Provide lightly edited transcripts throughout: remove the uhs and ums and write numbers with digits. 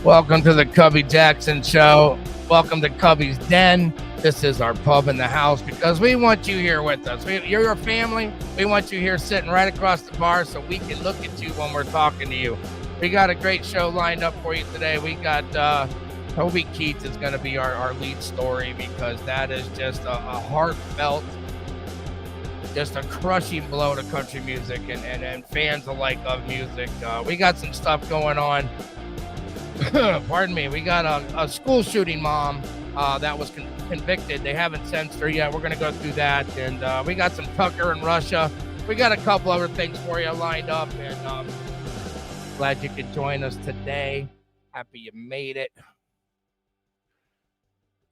Welcome to the Cubby Jaxon Show. Welcome to Cubby's Den. This is our pub in the house because we want you here with us. You're your family. We want you here sitting right across the bar so we can look at you when we're talking to you. We got a great show lined up for you today. We got Toby Keith is going to be our lead story because that is just a heartfelt, just a crushing blow to country music and fans alike of music. We got some stuff going on. Pardon me. We got a school shooting mom that was convicted. They haven't sentenced her yet. We're going to go through that. And we got some Tucker in Russia. We got a couple other things for you lined up. And glad you could join us today. Happy you made it.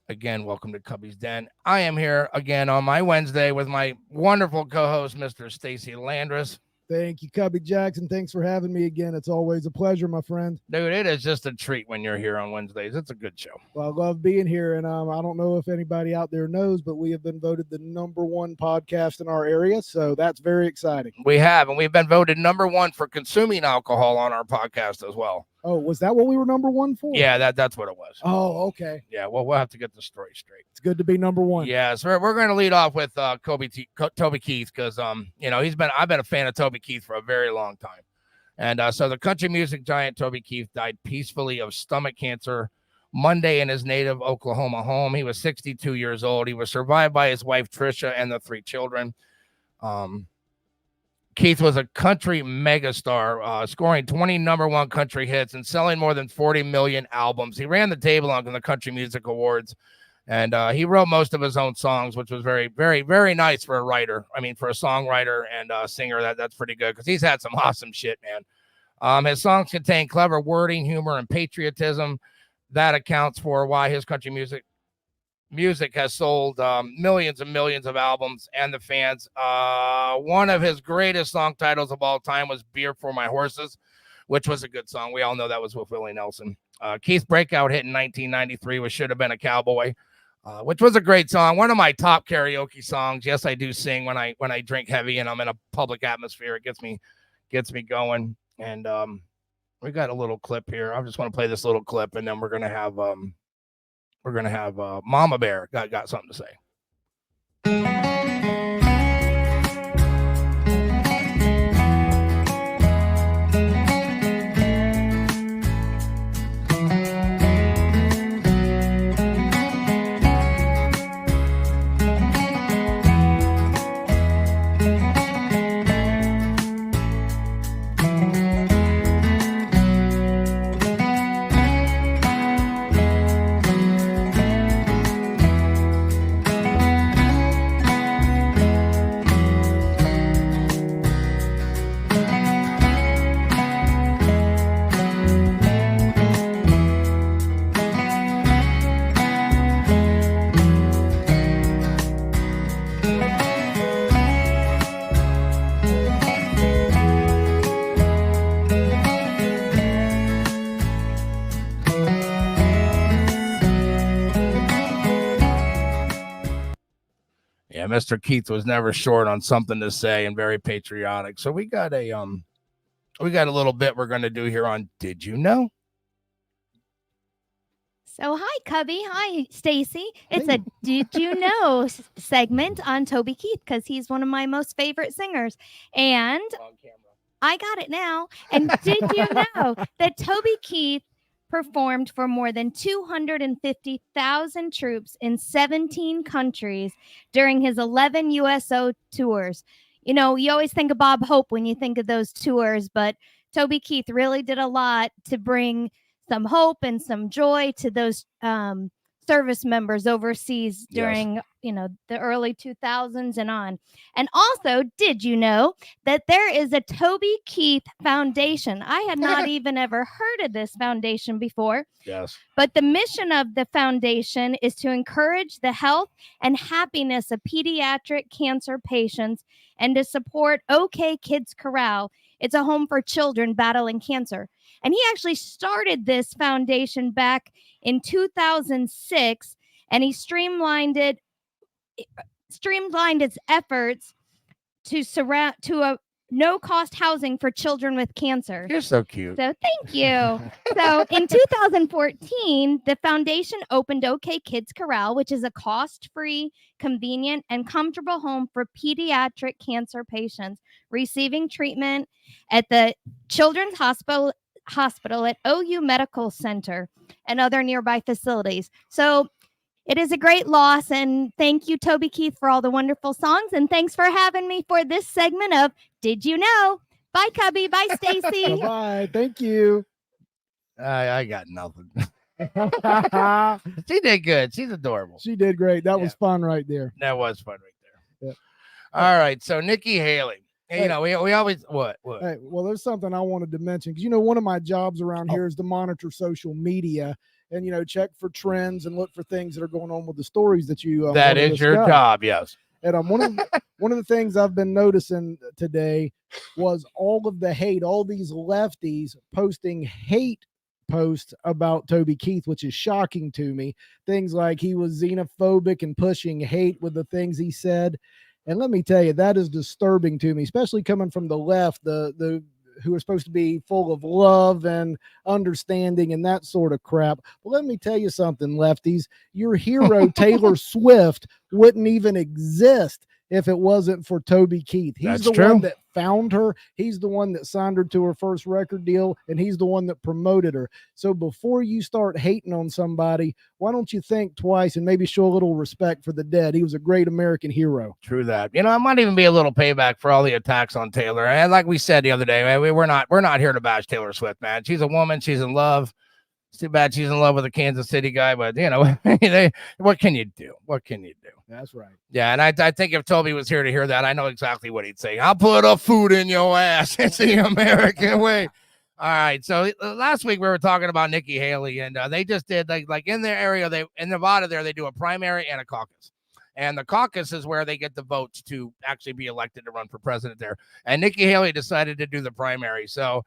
Again, welcome to Cubby's Den. I am here again on my Wednesday with my wonderful co-host, Mr. Stacy Landris. Thank you, Cubby Jaxon. Thanks for having me again. It's always a pleasure, my friend. Dude, it is just a treat when you're here on Wednesdays. It's a good show. Well, I love being here, and I don't know if anybody out there knows, but we have been voted the #1 podcast in our area, so that's very exciting. We have, and we've been voted #1 for consuming alcohol on our podcast as well. Oh, was that what we were #1 for? Yeah, that's what it was. Oh, okay. Yeah, well, we'll have to get the story straight. It's good to be #1. Yeah, so we're going to lead off with Toby Keith because I've been a fan of Toby Keith for a very long time, and so the country music giant Toby Keith died peacefully of stomach cancer Monday in his native Oklahoma home. He was 62 years old. He was survived by his wife Tricia and the 3 children. Keith was a country megastar, scoring 20 #1 country hits and selling more than 40 million albums. He ran the table on the Country Music Awards, and he wrote most of his own songs, which was very, very, very nice for a writer. I mean, for a songwriter and a singer, that's pretty good because he's had some awesome shit, man. His songs contain clever wording, humor, and patriotism. That accounts for why his country music has sold millions and millions of albums and the fans. One of his greatest song titles of all time was Beer for My Horses, which was a good song. We all know that was with Willie Nelson. Keith's breakout hit in 1993 was Should Have Been a Cowboy, which was a great song. One of my top karaoke songs. Yes, I do sing when I drink heavy and I'm in a public atmosphere. It gets me going. And we got a little clip here. I just want to play this little clip, and then we're gonna have Mama Bear got something to say. Yeah, Mr. Keith was never short on something to say and very patriotic. So we got a little bit we're going to do here on Did You Know? So hi, Cubby. Hi, Stacy. It's a Did You Know segment on Toby Keith because he's one of my most favorite singers. And I got it now. And did you know that Toby Keith performed for more than 250,000 troops in 17 countries during his 11 USO tours? You know, you always think of Bob Hope when you think of those tours, but Toby Keith really did a lot to bring some hope and some joy to those service members overseas during, the early 2000s and on. And also, did you know that there is a Toby Keith Foundation? I had not even ever heard of this foundation before. Yes. But the mission of the foundation is to encourage the health and happiness of pediatric cancer patients and to support OK Kids Corral. It's a home for children battling cancer. And he actually started this foundation back in 2006, and he streamlined its efforts to no-cost housing for children with cancer. You're so cute. So thank you. So in 2014, the foundation opened OK Kids Corral, which is a cost-free, convenient, and comfortable home for pediatric cancer patients receiving treatment at the Children's Hospital at OU Medical Center and other nearby facilities. So it is a great loss, and thank you, Toby Keith, for all the wonderful songs, and thanks for having me for this segment of Did You Know? Bye, Cubby. Bye, Stacy. Bye. Thank you. I got nothing. She did good. She's adorable. She did great. That was fun right there. That was fun right there. Yeah. All right. So Nikki Haley. Hey, you know, we always what? Hey, well, there's something I wanted to mention because one of my jobs around here is to monitor social media and check for trends and look for things that are going on with the stories that you. That is your job, yes. And one of the things I've been noticing today was all of the hate, all these lefties posting hate posts about Toby Keith, which is shocking to me. Things like he was xenophobic and pushing hate with the things he said. And let me tell you, that is disturbing to me, especially coming from the left, the who are supposed to be full of love and understanding and that sort of crap. But let me tell you something, lefties, your hero, Taylor Swift, wouldn't even exist if it wasn't for Toby Keith. He's one that found her. He's the one that signed her to her first record deal, and he's the one that promoted her. So before you start hating on somebody, why don't you think twice and maybe show a little respect for the dead? He was a great American hero. True that. It might even be a little payback for all the attacks on Taylor. And like we said the other day, man, we're not here to bash Taylor Swift, man. She's a woman. She's in love. It's too bad she's in love with a Kansas City guy, but what can you do? What can you do? That's right. Yeah, and I think if Toby was here to hear that, I know exactly what he'd say. I'll put a food in your ass. It's the American way. All right. So last week we were talking about Nikki Haley, and they just did like in their area, in Nevada there, they do a primary and a caucus. And the caucus is where they get the votes to actually be elected to run for president there. And Nikki Haley decided to do the primary. So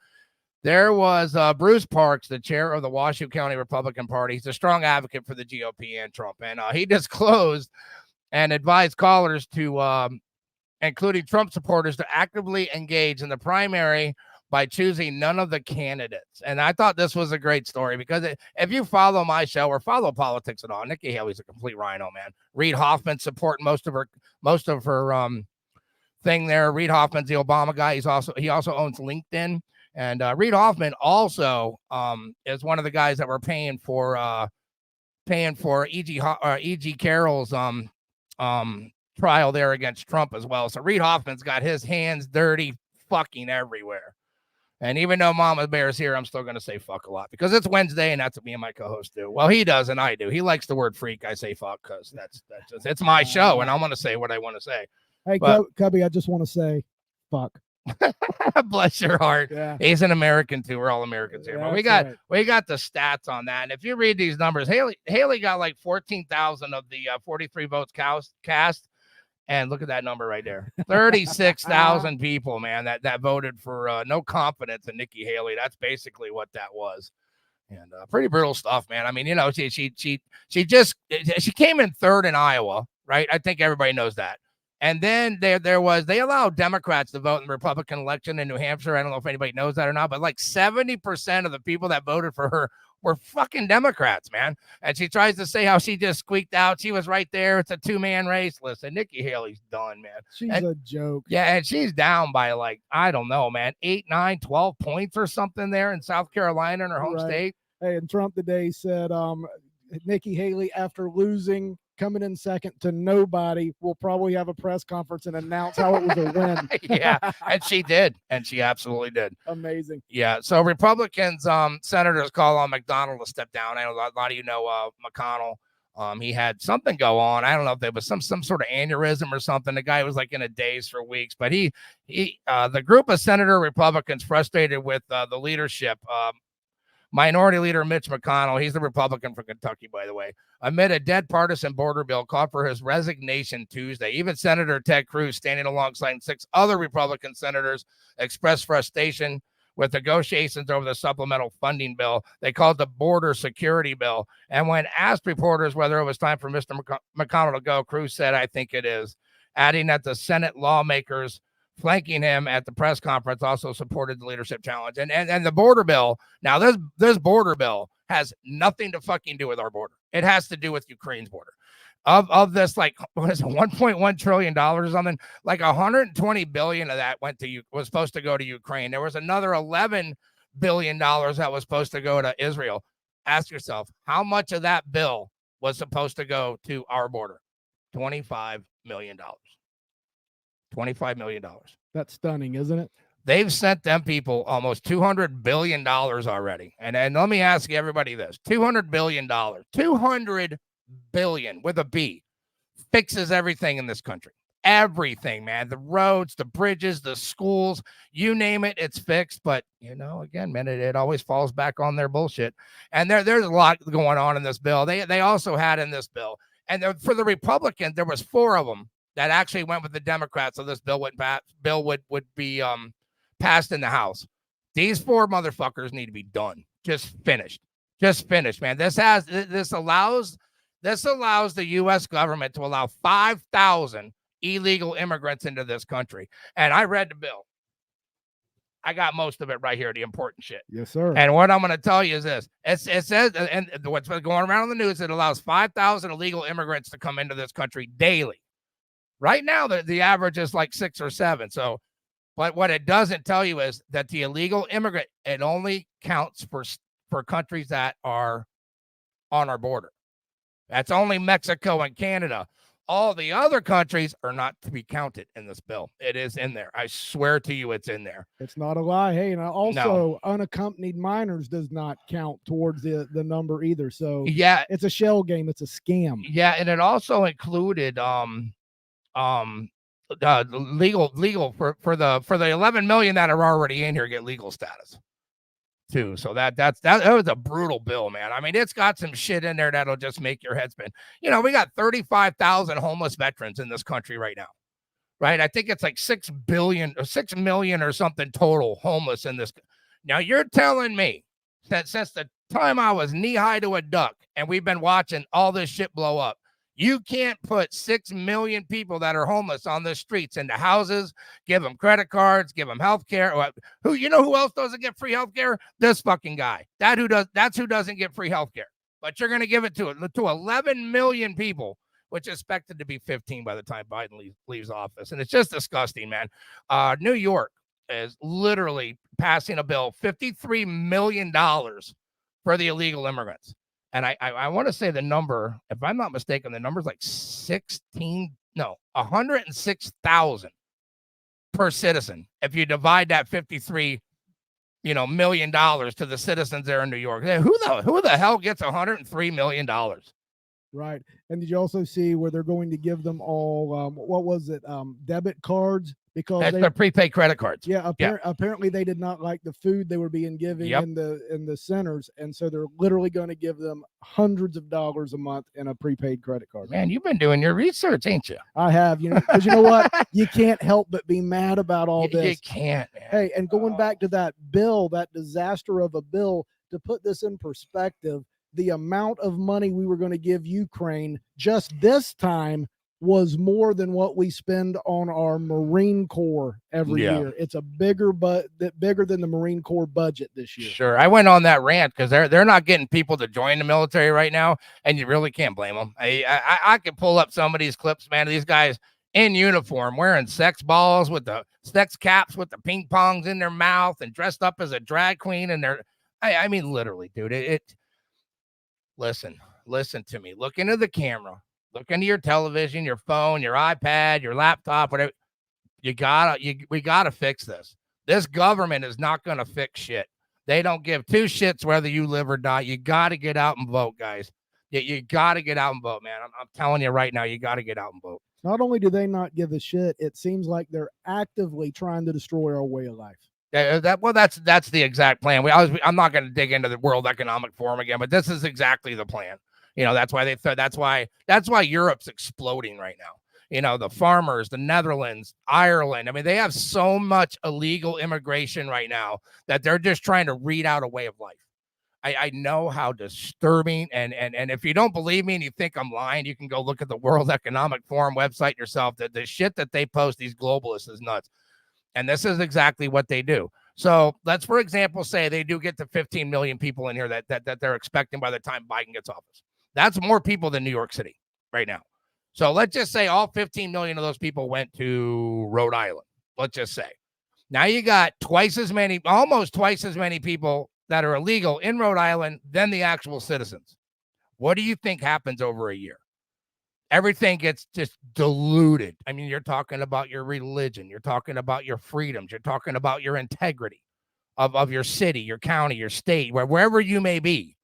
there was Bruce Parks, the chair of the Washoe County Republican Party. He's a strong advocate for the GOP and Trump. And he disclosed and advised callers to, including Trump supporters, to actively engage in the primary by choosing none of the candidates. And I thought this was a great story because if you follow my show or follow politics at all, Nikki Haley's a complete rhino, man. Reid Hoffman supporting most of her thing there. Reid Hoffman's the Obama guy. He also owns LinkedIn. And Reid Hoffman also is one of the guys that were paying for E.G. Carroll's trial there against Trump as well. So Reid Hoffman's got his hands dirty fucking everywhere. And even though Mama Bear's here, I'm still going to say fuck a lot because it's Wednesday and that's what me and my co-host do. Well, he does and I do. He likes the word freak. I say fuck because it's my show and I'm going to say what I want to say. Hey, Cubby, I just want to say fuck. Bless your heart. Yeah. He's an American too. We're all Americans here. But we got the stats on that. And if you read these numbers, Haley got like 14,000 of the 43 votes cast. And look at that number right there. 36,000 people, man, that voted for no confidence in Nikki Haley. That's basically what that was. And pretty brutal stuff, man. I mean, she came in third in Iowa, right? I think everybody knows that. And then they allowed Democrats to vote in the Republican election in New Hampshire. I don't know if anybody knows that or not, but like 70% of the people that voted for her were fucking Democrats, man. And she tries to say how she just squeaked out. She was right there. It's a two-man race. Listen, Nikki Haley's done, man. She's a joke. Yeah, and she's down by like, I don't know, man, 8, 9, 12 points or something there in South Carolina in her home state. Hey, and Trump today said Nikki Haley, after losing, coming in second to nobody, will probably have a press conference and announce how it was a win. Yeah, and she did. And she absolutely did. Amazing. Yeah, so Republicans, senators call on McDonald to step down. I know a lot of you know McConnell. He had something go on. I don't know if there was some sort of aneurysm or something. The guy was like in a daze for weeks. But the group of senator Republicans frustrated with the leadership, Minority Leader Mitch McConnell, he's the Republican from Kentucky, by the way, amid a dead partisan border bill, called for his resignation Tuesday. Even Senator Ted Cruz, standing alongside 6 other Republican senators, expressed frustration with negotiations over the supplemental funding bill. They called the border security bill. And when asked reporters whether it was time for Mr. McConnell to go, Cruz said, "I think it is," adding that the Senate lawmakers flanking him at the press conference, also supported the leadership challenge. And the border bill. Now, this border bill has nothing to fucking do with our border. It has to do with Ukraine's border. Of this, like, what is it, $1.1 trillion or something? Like 120 billion of that was supposed to go to Ukraine. There was another $11 billion that was supposed to go to Israel. Ask yourself, how much of that bill was supposed to go to our border? $25 million. $25 million. That's stunning, isn't it? They've sent them people almost $200 billion already. And let me ask everybody this: $200 billion, 200 billion with a B, fixes everything in this country. Everything, man. The roads, the bridges, the schools, you name it, it's fixed. But, again, man, it always falls back on their bullshit. And there's a lot going on in this bill. They also had in this bill, and for the Republicans, there was 4 of them that actually went with the Democrats, so this bill would be passed in the House. These 4 motherfuckers need to be done. Just finished, man. This allows the U.S. government to allow 5,000 illegal immigrants into this country. And I read the bill. I got most of it right here, the important shit. Yes, sir. And what I'm going to tell you is this. It says, and what's been going around in the news, it allows 5,000 illegal immigrants to come into this country daily. Right now, the average is like 6 or 7. So, but what it doesn't tell you is that the illegal immigrant, it only counts for countries that are on our border. That's only Mexico and Canada. All the other countries are not to be counted in this bill. It is in there. I swear to you, it's in there. It's not a lie. Hey, and also unaccompanied minors does not count towards the number either. So yeah, it's a shell game. It's a scam. Yeah, and it also included legal for the 11 million that are already in here get legal status too. So that was a brutal bill, man. I mean, it's got some shit in there that'll just make your head spin. We got 35,000 homeless veterans in this country right now, right? I think it's like 6 million or something total homeless in this. Now you're telling me that since the time I was knee high to a duck and we've been watching all this shit blow up, you can't put 6 million people that are homeless on the streets into houses, give them credit cards, give them health care. Who else doesn't get free health care? This fucking guy. That's who doesn't get free health care. But you're going to give it to 11 million people, which is expected to be 15 by the time Biden leaves office. And it's just disgusting, man. New York is literally passing a bill, $53 million for the illegal immigrants. And I want to say the number, if I'm not mistaken, the number is like 106,000 per citizen. If you divide that $53 million to the citizens there in New York, who the hell gets $103 million? Right. And did you also see where they're going to give them all, what was it, debit cards? Because they're prepaid credit cards. Yeah, apparently they did not like the food they were being given in the centers, and so they're literally going to give them hundreds of dollars a month in a prepaid credit card. Man, you've been doing your research, ain't you? I have, because you know what? You can't help but be mad about all this. You can't, man. Hey, and going back to that bill, that disaster of a bill, to put this in perspective, the amount of money we were going to give Ukraine just this time was more than what we spend on our Marine Corps every year. It's a bigger than the Marine Corps budget this year. Sure. I went on that rant because they're not getting people to join the military right now, and you really can't blame them. I could pull up some of these clips, man, of these guys in uniform wearing sex balls with the sex caps with the ping pongs in their mouth and dressed up as a drag queen, and I mean literally, dude. Listen to me. Look into the camera. Look into your television, your phone, your iPad, your laptop, whatever. We gotta fix this. This government is not gonna fix shit. They don't give 2 shits whether you live or die. You gotta get out and vote, guys. You gotta get out and vote, man. I'm telling you right now, you gotta get out and vote. Not only do they not give a shit, it seems like they're actively trying to destroy our way of life. That's the exact plan. I'm not going to dig into the World Economic Forum again, but this is exactly the plan. That's why that's why Europe's exploding right now. The farmers, the Netherlands, Ireland. I mean, they have so much illegal immigration right now that they're just trying to read out a way of life. I know how disturbing, and if you don't believe me and you think I'm lying, you can go look at the World Economic Forum website yourself. The shit that they post, these globalists, is nuts. And this is exactly what they do. So let's, for example, say they do get to 15 million people in here that they're expecting by the time Biden gets office. That's more people than New York City right now. So let's just say all 15 million of those people went to Rhode Island. Let's just say. Now you got almost twice as many people that are illegal in Rhode Island than the actual citizens. What do you think happens over a year? Everything gets just diluted. I mean, you're talking about your religion. You're talking about your freedoms. You're talking about your integrity of your city, your county, your state, wherever you may be.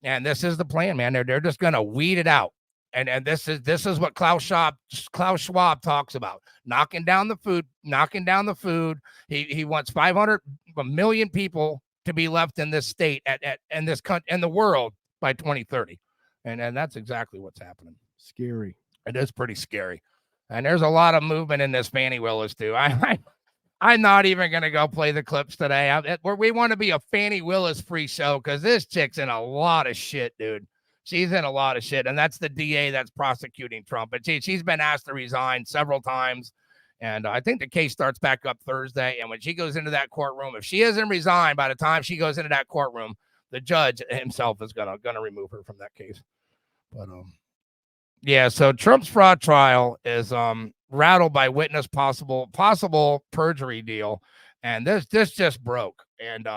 And this is the plan, man. They're just going to weed it out. And this is what Klaus Schwab talks about. Knocking down the food. He wants 500 million people to be left in this state in this country, in the world by 2030. And that's exactly what's happening. Scary. It is pretty scary. And there's a lot of movement in this Fannie Willis too. I'm not even going to go play the clips today. We want to be a Fannie Willis free show because this chick's in a lot of shit, dude. She's in a lot of shit. And that's the DA that's prosecuting Trump. But she's been asked to resign several times. And I think the case starts back up Thursday. And when she goes into that courtroom, if she hasn't resigned by the time she goes into that courtroom, the judge himself is gonna remove her from that case. But yeah, so Trump's fraud trial is rattled by witness possible perjury deal, and this just broke. And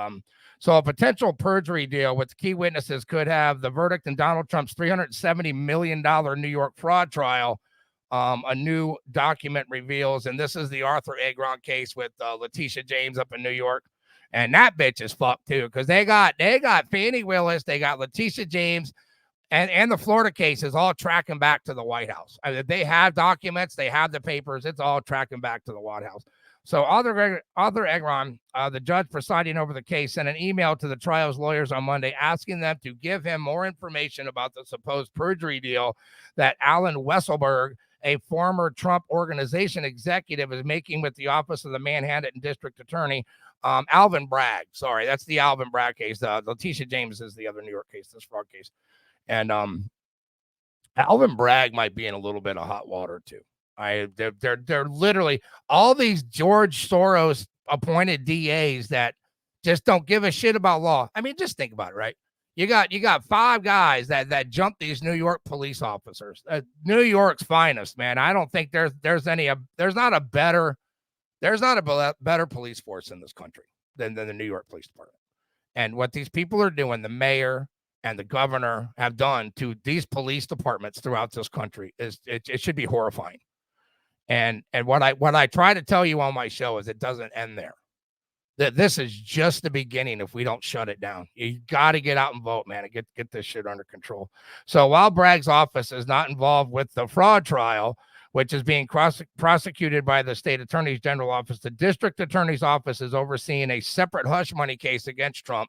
so a potential perjury deal with key witnesses could have the verdict in Donald Trump's $370 million New York fraud trial. A new document reveals, and this is the Arthur Agron case with Letitia James up in New York. And that bitch is fucked too, because they got Fannie Willis, they got Letitia James, and the Florida case is all tracking back to the White House. I mean, they have documents, they have the papers, it's all tracking back to the White House. So Arthur Agron, the judge presiding over the case, sent an email to the trial's lawyers on Monday asking them to give him more information about the supposed perjury deal that Alan Weisselberg, a former Trump organization executive, is making with the Office of the Manhattan District Attorney. Alvin Bragg, sorry, that's the Alvin Bragg case. Letitia James is the other New York case, this fraud case. And Alvin Bragg might be in a little bit of hot water too. They're literally all these George Soros appointed DAs that just don't give a shit about law. I mean, just think about it, right? You got 5 guys that jumped these New York police officers, New York's finest, man. I don't think there's not a better police force in this country than the New York Police Department. And what these people are doing, the mayor and the governor have done to these police departments throughout this country it should be horrifying. And what I try to tell you on my show is it doesn't end there. That this is just the beginning if we don't shut it down. You got to get out and vote, man, and get this shit under control. So while Bragg's office is not involved with the fraud trial, which is being prosecuted by the state attorney's general office, the district attorney's office is overseeing a separate hush money case against Trump.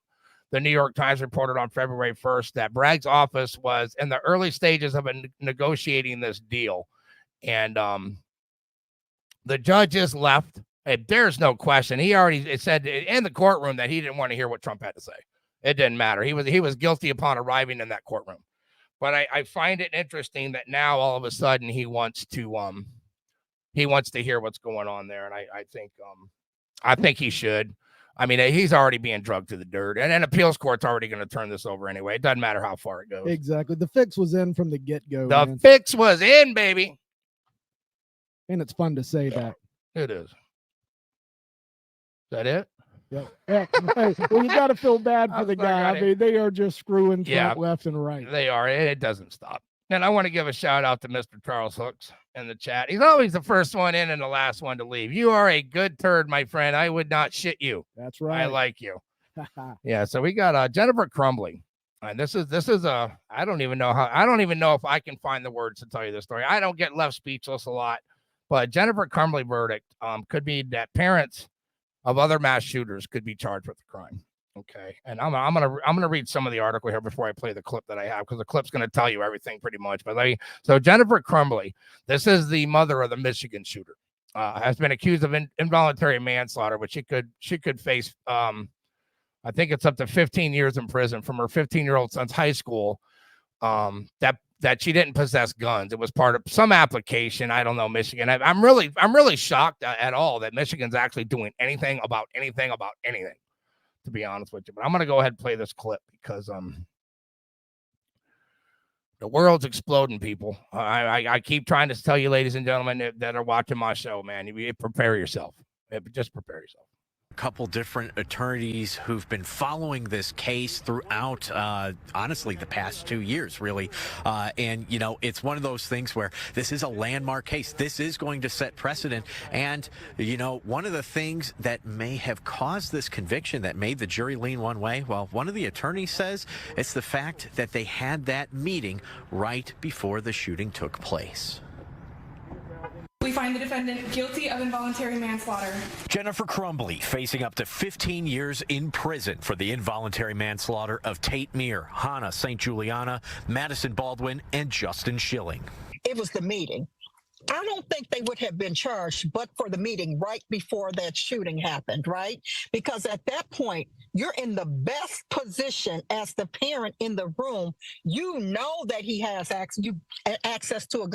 The New York Times reported on February 1st that Bragg's office was in the early stages of negotiating this deal. And the judges left. There's no question. He already said in the courtroom that he didn't want to hear what Trump had to say. It didn't matter. He was guilty upon arriving in that courtroom. But I find it interesting that now all of a sudden he wants to hear what's going on there, and I think he should. I mean, he's already being drugged to the dirt, and an appeals court's already going to turn this over anyway. It doesn't matter how far it goes. Exactly. The fix was in from the get-go. The fix was in, baby. And it's fun to say that. It is. Is that it? Yeah. Hey, well, you got to feel bad for the guy. I mean, they are just screwing Trump left and right. They are. It doesn't stop. And I want to give a shout out to Mr. Charles Hooks in the chat. He's always the first one in and the last one to leave. You are a good turd, my friend. I would not shit you. That's right. I like you. Yeah. So we got Jennifer Crumbly. And this is I don't even know if I can find the words to tell you this story. I don't get left speechless a lot, but Jennifer Crumbly verdict could be that parents of other mass shooters could be charged with the crime. Okay. And I'm gonna read some of the article here before I play the clip that I have, because the clip's gonna tell you everything pretty much. But so Jennifer Crumbly, this is the mother of the Michigan shooter, has been accused of involuntary manslaughter, but she could face I think it's up to 15 years in prison from her 15-year-old son's high school. That that she didn't possess guns. It was part of some application. I don't know, Michigan. I'm really shocked at all that Michigan's actually doing anything about anything, to be honest with you. But I'm going to go ahead and play this clip because the world's exploding, people. I keep trying to tell you, ladies and gentlemen, that are watching my show, man, you prepare yourself. Just prepare yourself. Couple different attorneys who've been following this case throughout, honestly, the past 2 years, really. And, you know, it's one of those things where this is a landmark case. This is going to set precedent. And, you know, one of the things that may have caused this conviction that made the jury lean one way, well, one of the attorneys says it's the fact that they had that meeting right before the shooting took place. We find the defendant guilty of involuntary manslaughter. Jennifer Crumbly facing up to 15 years in prison for the involuntary manslaughter of Tate Meir, Hannah St. Juliana, Madison Baldwin, and Justin Schilling. It was the meeting. I don't think they would have been charged but for the meeting right before that shooting happened, right? Because at that point, you're in the best position as the parent in the room. You know that he has access to a gun.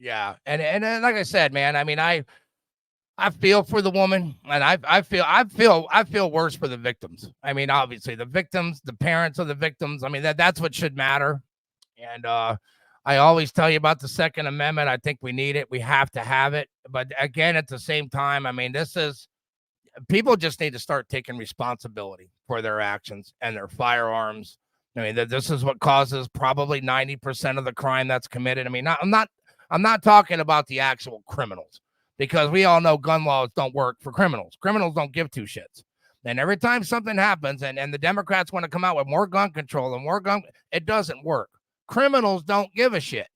Yeah, and like I said, man, I mean, I feel for the woman, and I feel worse for the victims. I mean, obviously, the victims, the parents of the victims. I mean, that's what should matter. And I always tell you about the Second Amendment. I think we need it. We have to have it. But again, at the same time, I mean, people just need to start taking responsibility for their actions and their firearms. I mean, this is what causes probably 90% of the crime that's committed. I mean, I'm not talking about the actual criminals, because we all know gun laws don't work for criminals. Criminals don't give two shits. And every time something happens and the Democrats want to come out with more gun control and it doesn't work. Criminals don't give a shit.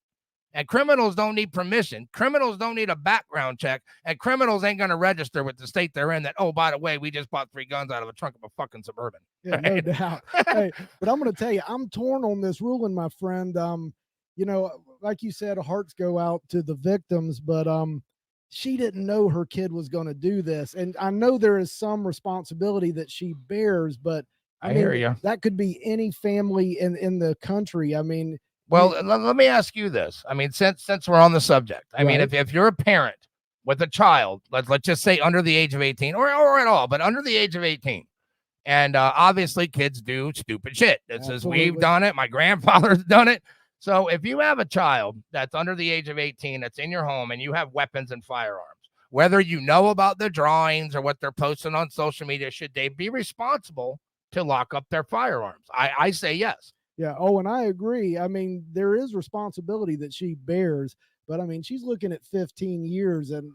And criminals don't need permission. Criminals don't need a background check. And criminals ain't going to register with the state they're in that, oh, by the way, we just bought 3 guns out of the trunk of a fucking Suburban. Yeah, no doubt. Hey, but I'm going to tell you, I'm torn on this ruling, my friend. You know, like you said, hearts go out to the victims, but she didn't know her kid was going to do this. And I know there is some responsibility that she bears, but I mean, hear you. That could be any family in the country. I mean, well, let me ask you this. I mean, since we're on the subject, I mean, if you're a parent with a child, let's just say under the age of 18 or at all, but under the age of 18. And obviously kids do stupid shit. This is, we've done it. My grandfather's done it. So if you have a child that's under the age of 18, that's in your home and you have weapons and firearms, whether you know about the drawings or what they're posting on social media, should they be responsible to lock up their firearms? I say yes. Yeah. Oh, and I agree. I mean, there is responsibility that she bears, but I mean, she's looking at 15 years and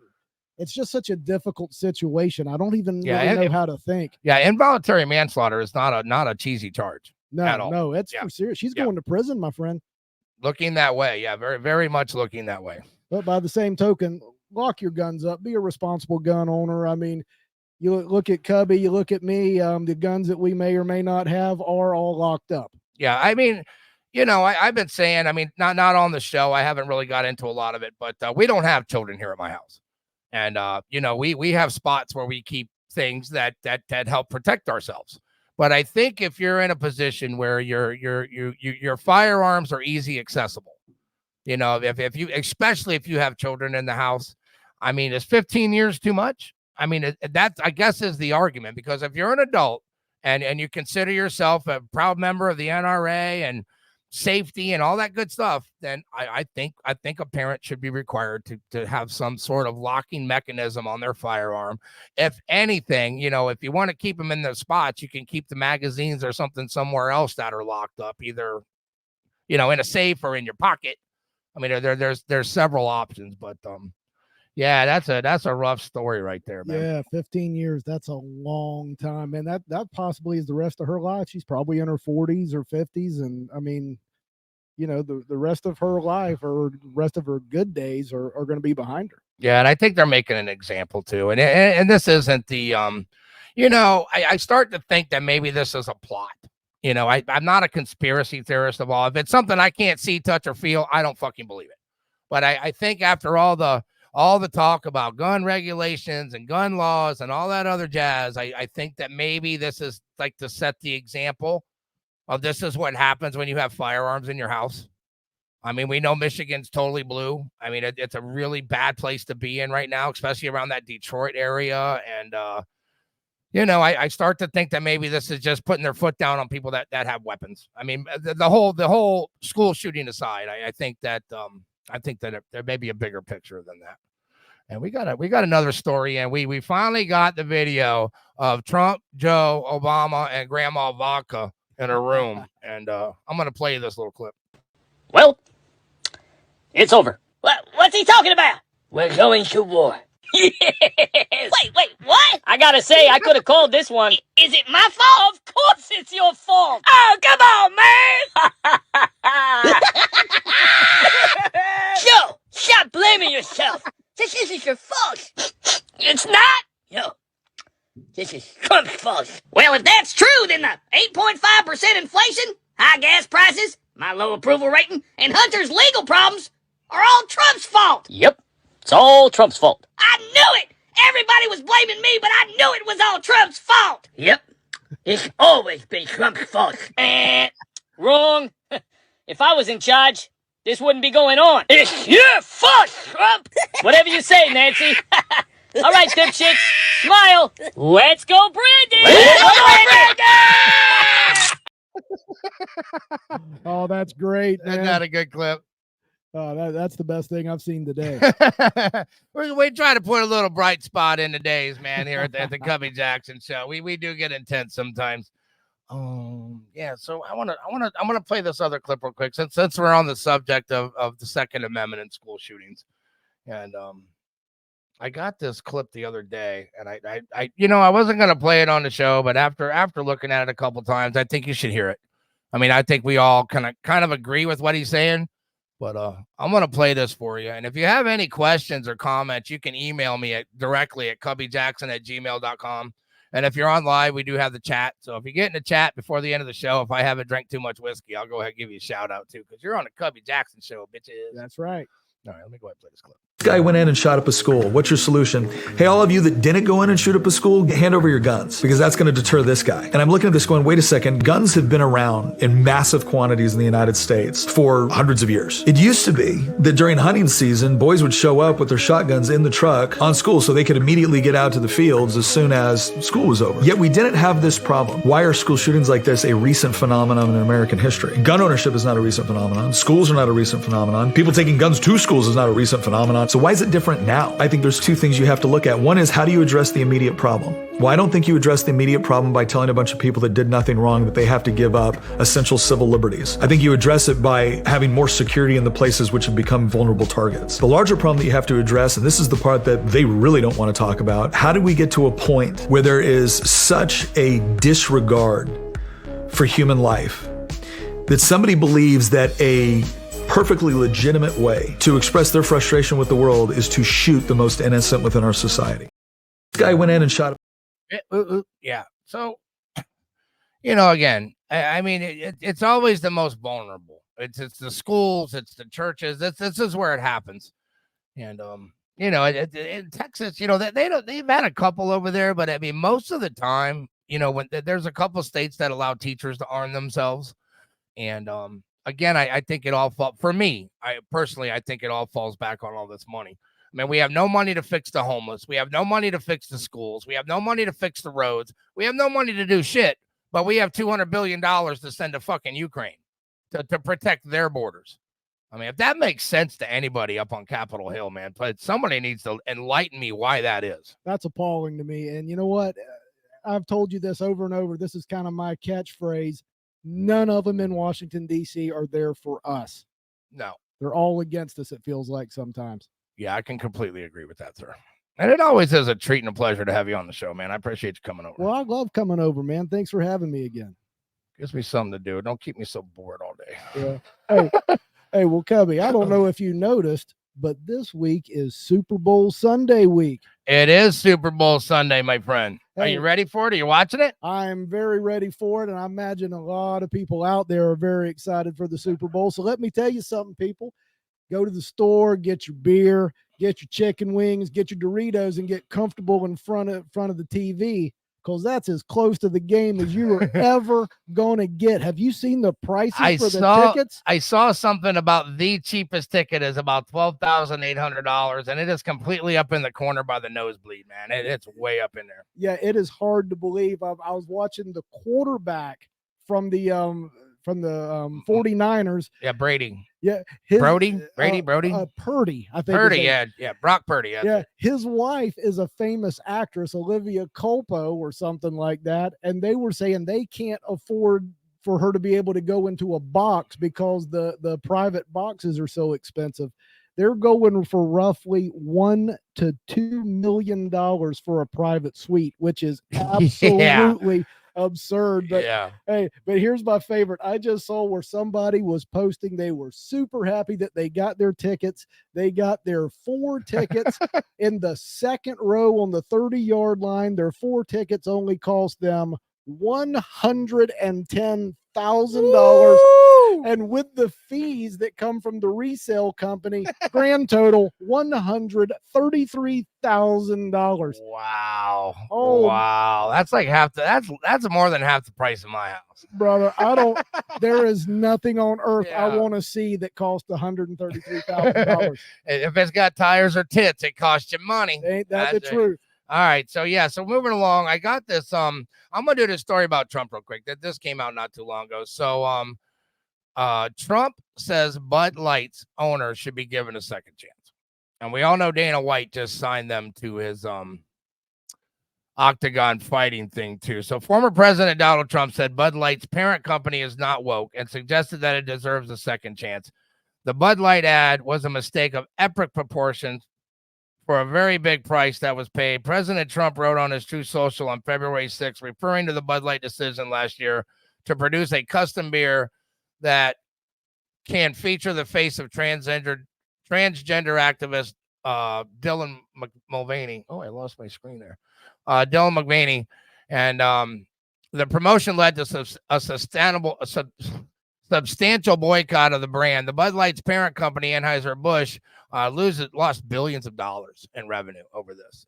it's just such a difficult situation. I don't even really know how to think. Yeah. Involuntary manslaughter is not a cheesy charge. No, it's for serious. She's going to prison, my friend. Looking that way. Yeah, very, very much looking that way. But by the same token, lock your guns up. Be a responsible gun owner. I mean, you look at Cubby, you look at me, the guns that we may or may not have are all locked up. Yeah, I mean, you know, I've been saying, I mean, not on the show. I haven't really got into a lot of it, but we don't have children here at my house. And, you know, we have spots where we keep things that help protect ourselves. But I think if you're in a position where your firearms are easy accessible, you know, if you, especially if you have children in the house, I mean, is 15 years too much? I mean, that I guess is the argument, because if you're an adult and you consider yourself a proud member of the NRA and safety and all that good stuff, then I think a parent should be required to have some sort of locking mechanism on their firearm. If anything, you know, if you want to keep them in their spots, you can keep the magazines or something somewhere else that are locked up, either, you know, in a safe or in your pocket. I mean, there's several options, but yeah, that's a rough story right there, man. Yeah, 15 years. That's a long time. And that possibly is the rest of her life. She's probably in her 40s or 50s. And I mean, you know, the rest of her life or rest of her good days are going to be behind her. Yeah. And I think they're making an example too. And this isn't the, you know, I start to think that maybe this is a plot. You know, I'm not a conspiracy theorist of all. If it's something I can't see, touch, or feel, I don't fucking believe it. But I think after all the talk about gun regulations and gun laws and all that other jazz, I think that maybe this is like to set the example of this is what happens when you have firearms in your house. I mean, we know Michigan's totally blue. I mean, it's a really bad place to be in right now, especially around that Detroit area. And, I start to think that maybe this is just putting their foot down on people that have weapons. I mean, the whole school shooting aside, I think that there may be a bigger picture than that. And we got another story, and we finally got the video of Trump, Joe, Obama, and Grandma Vodka in a room. And I'm gonna play you this little clip. Well, it's over. What's he talking about? We're going to war. Yes. Wait, what? I gotta say, I could have called this one. Is it my fault? Of course it's your fault. Oh, come on, man. Joe, stop blaming yourself. This isn't your fault. It's not? No. This is Trump's fault. Well, if that's true, then the 8.5% inflation, high gas prices, my low approval rating, and Hunter's legal problems are all Trump's fault. Yep. It's all Trump's fault. I knew it! Everybody was blaming me, but I knew it was all Trump's fault. Yep. It's always been Trump's fault. Wrong. If I was in charge, this wouldn't be going on. It's your fault, Trump! Whatever you say, Nancy. All right, dipshits, smile. Let's go, Brandon! Let's go, Brandon! Oh, that's great, man. Isn't that a good clip? Oh, that's the best thing I've seen today. we try to put a little bright spot in the days, man, here at the Cubby Jaxon show. We do get intense sometimes. Yeah, so I'm gonna play this other clip real quick since we're on the subject of the Second Amendment and school shootings. And I got this clip the other day, and I wasn't gonna play it on the show, but after looking at it a couple times, I think you should hear it. I mean, I think we all kind of agree with what he's saying. But I'm going to play this for you. And if you have any questions or comments, you can email me directly at cubbyjaxon@gmail.com. And if you're on live, we do have the chat. So if you get in the chat before the end of the show, if I haven't drank too much whiskey, I'll go ahead and give you a shout out too, because you're on the Cubby Jaxon show, bitches. That's right. All right, let me go ahead and play this clip. This guy went in and shot up a school. What's your solution? Hey, all of you that didn't go in and shoot up a school, hand over your guns, because that's going to deter this guy. And I'm looking at this going, wait a second, guns have been around in massive quantities in the United States for hundreds of years. It used to be that during hunting season, boys would show up with their shotguns in the truck on school so they could immediately get out to the fields as soon as school was over. Yet we didn't have this problem. Why are school shootings like this a recent phenomenon in American history? Gun ownership is not a recent phenomenon. Schools are not a recent phenomenon. People taking guns to schools is not a recent phenomenon. So why is it different now? I think there's two things you have to look at. One is, how do you address the immediate problem? Well, I don't think you address the immediate problem by telling a bunch of people that did nothing wrong that they have to give up essential civil liberties. I think you address it by having more security in the places which have become vulnerable targets. The larger problem that you have to address, and this is the part that they really don't want to talk about, how do we get to a point where there is such a disregard for human life that somebody believes that a perfectly legitimate way to express their frustration with the world is to shoot the most innocent within our society? This guy went in and shot. Yeah. So, again, I mean, it's always the most vulnerable. It's the schools, it's the churches. This is where it happens. And, in Texas, they've had a couple over there, but I mean, most of the time, when there's a couple states that allow teachers to arm themselves. And, again, I think it all for me. I think it all falls back on all this money. I mean, we have no money to fix the homeless. We have no money to fix the schools. We have no money to fix the roads. We have no money to do shit, but we have $200 billion to send to fucking Ukraine to protect their borders. I mean, if that makes sense to anybody up on Capitol Hill, man, but somebody needs to enlighten me why that is. That's appalling to me. And you know what? I've told you this over and over. This is kind of my catchphrase. None of them in Washington, D.C. are there for us. No. They're all against us, it feels like sometimes. Yeah, I can completely agree with that, sir. And it always is a treat and a pleasure to have you on the show, man. I appreciate you coming over. Well, I love coming over, man. Thanks for having me again. Gives me something to do. Don't keep me so bored all day. Yeah. Hey, well, Cubby, I don't know if you noticed, but this week is Super Bowl Sunday week. It is Super Bowl Sunday, my friend. Are you ready for it? Are you watching it? I'm very ready for it, and I imagine a lot of people out there are very excited for the Super Bowl. So let me tell you something, people. Go to the store, get your beer, get your chicken wings, get your Doritos, and get comfortable in front of the TV because that's as close to the game as you are ever going to get. Have you seen the prices for the tickets? I saw something about the cheapest ticket is about $12,800, and it is completely up in the corner by the nosebleed, man. It's way up in there. Yeah, it is hard to believe. I was watching the quarterback from the 49ers. Yeah, Brady. Yeah, Brody. Purdy, I think. Purdy, yeah, Brock Purdy. Yeah, his wife is a famous actress, Olivia Culpo or something like that, and they were saying they can't afford for her to be able to go into a box because the private boxes are so expensive. They're going for roughly $1 to $2 million for a private suite, which is absolutely absurd. But hey, but here's my favorite. I just saw where somebody was posting they were super happy that they got their tickets. They got their 4 tickets in the second row on the 30-yard line. Their 4 tickets only cost them $110,000, and with the fees that come from the resale company, grand total $133,000. Wow. Oh, wow. That's like that's more than half the price of my house. Brother, there is nothing on earth I want to see that costs $133,000. If it's got tires or tits, it costs you money. Ain't that the truth? All right. So so moving along, I got this. I'm gonna do this story about Trump real quick. This came out not too long ago. So Trump says Bud Light's owner should be given a second chance. And we all know Dana White just signed them to his octagon fighting thing too. So former President Donald Trump said Bud Light's parent company is not woke and suggested that it deserves a second chance. The Bud Light ad was a mistake of epic proportions for a very big price that was paid. President Trump wrote on his Truth Social on February 6th, referring to the Bud Light decision last year to produce a custom beer that can feature the face of transgender activist Dylan Mulvaney. Oh, I lost my screen there. Dylan Mulvaney. And the promotion led to a substantial boycott of the brand. The Bud Light's parent company, Anheuser-Busch, lost billions of dollars in revenue over this.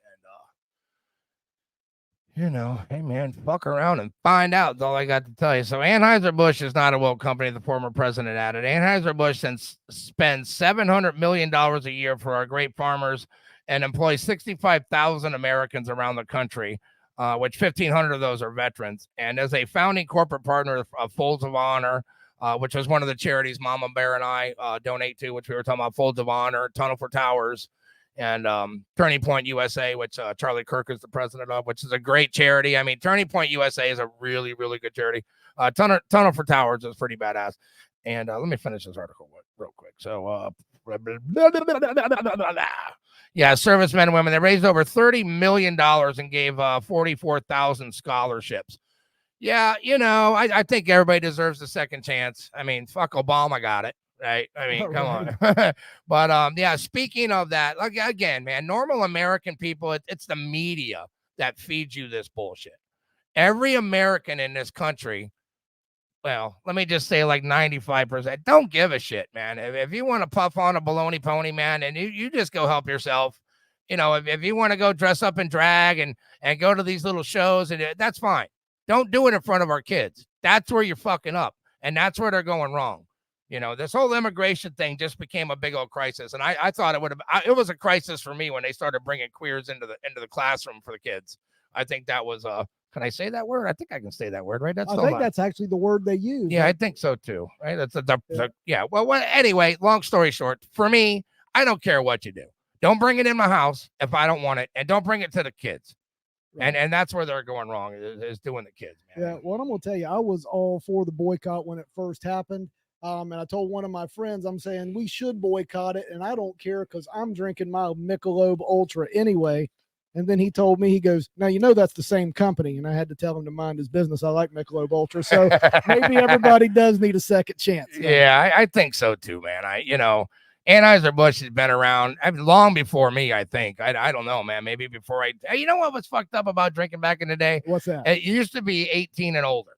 And, hey, man, fuck around and find out. That's all I got to tell you. So Anheuser-Busch is not a woke company, the former president added. Anheuser-Busch spends $700 million a year for our great farmers and employs 65,000 Americans around the country, which 1,500 of those are veterans. And as a founding corporate partner of Folds of Honor, which was one of the charities Mama Bear and I donate to, which we were talking about, Folds of Honor, Tunnel for Towers, and Turning Point USA, which Charlie Kirk is the president of, which is a great charity. I mean, Turning Point USA is a really, really good charity. Tunnel for Towers is pretty badass. And let me finish this article real quick. So, servicemen and women, they raised over $30 million and gave 44,000 scholarships. Yeah, I think everybody deserves a second chance. I mean, fuck Obama got it, right? I mean, come on. But speaking of that, like, again, man, normal American people, it's the media that feeds you this bullshit. Every American in this country, well, let me just say like 95%, don't give a shit, man. If you want to puff on a baloney pony, man, and you just go help yourself. If you want to go dress up in drag and go to these little shows, and that's fine. Don't do it in front of our kids. That's where you're fucking up. And that's where they're going wrong. This whole immigration thing just became a big old crisis. And I thought it was a crisis for me when they started bringing queers into the classroom for the kids. I think that was, can I say that word? I think I can say that word, right? I think that's actually the word they use. Yeah, I think so too. Right. Well, anyway, long story short, for me, I don't care what you do. Don't bring it in my house if I don't want it. And don't bring it to the kids. Right. And that's where they're going wrong is doing the kids, man. Yeah, well, I'm going to tell you, I was all for the boycott when it first happened. And I told one of my friends, I'm saying we should boycott it. And I don't care because I'm drinking my Michelob Ultra anyway. And then he told me, he goes, now, that's the same company. And I had to tell him to mind his business. I like Michelob Ultra. So maybe everybody does need a second chance. Yeah, I think so too, man. Anheuser-Busch has been around long before me, I think. I don't know, man. Maybe before you know what was fucked up about drinking back in the day? What's that? It used to be 18 and older.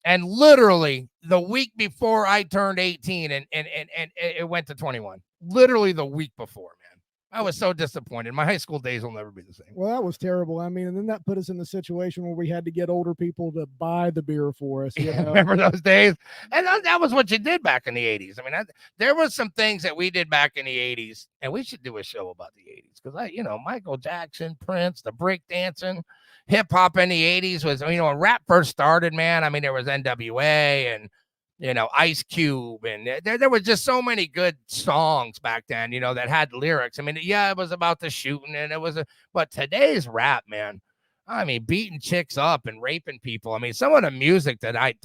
And literally the week before I turned 18 and it went to 21. Literally the week before, man. I was so disappointed. My high school days will never be the same. Well, that was terrible. I mean, and then that put us in the situation where we had to get older people to buy the beer for us. You know? Remember those days? And that was what you did back in the 80s. I mean, there was some things that we did back in the 80s, and we should do a show about the 80s because Michael Jackson, Prince, the break dancing, hip hop in the 80s was, when rap first started, man. I mean, there was NWA and Ice Cube, and there was just so many good songs back then, that had lyrics. I mean, yeah, it was about the shooting, and but today's rap, man, I mean, beating chicks up and raping people. I mean, some of the music that I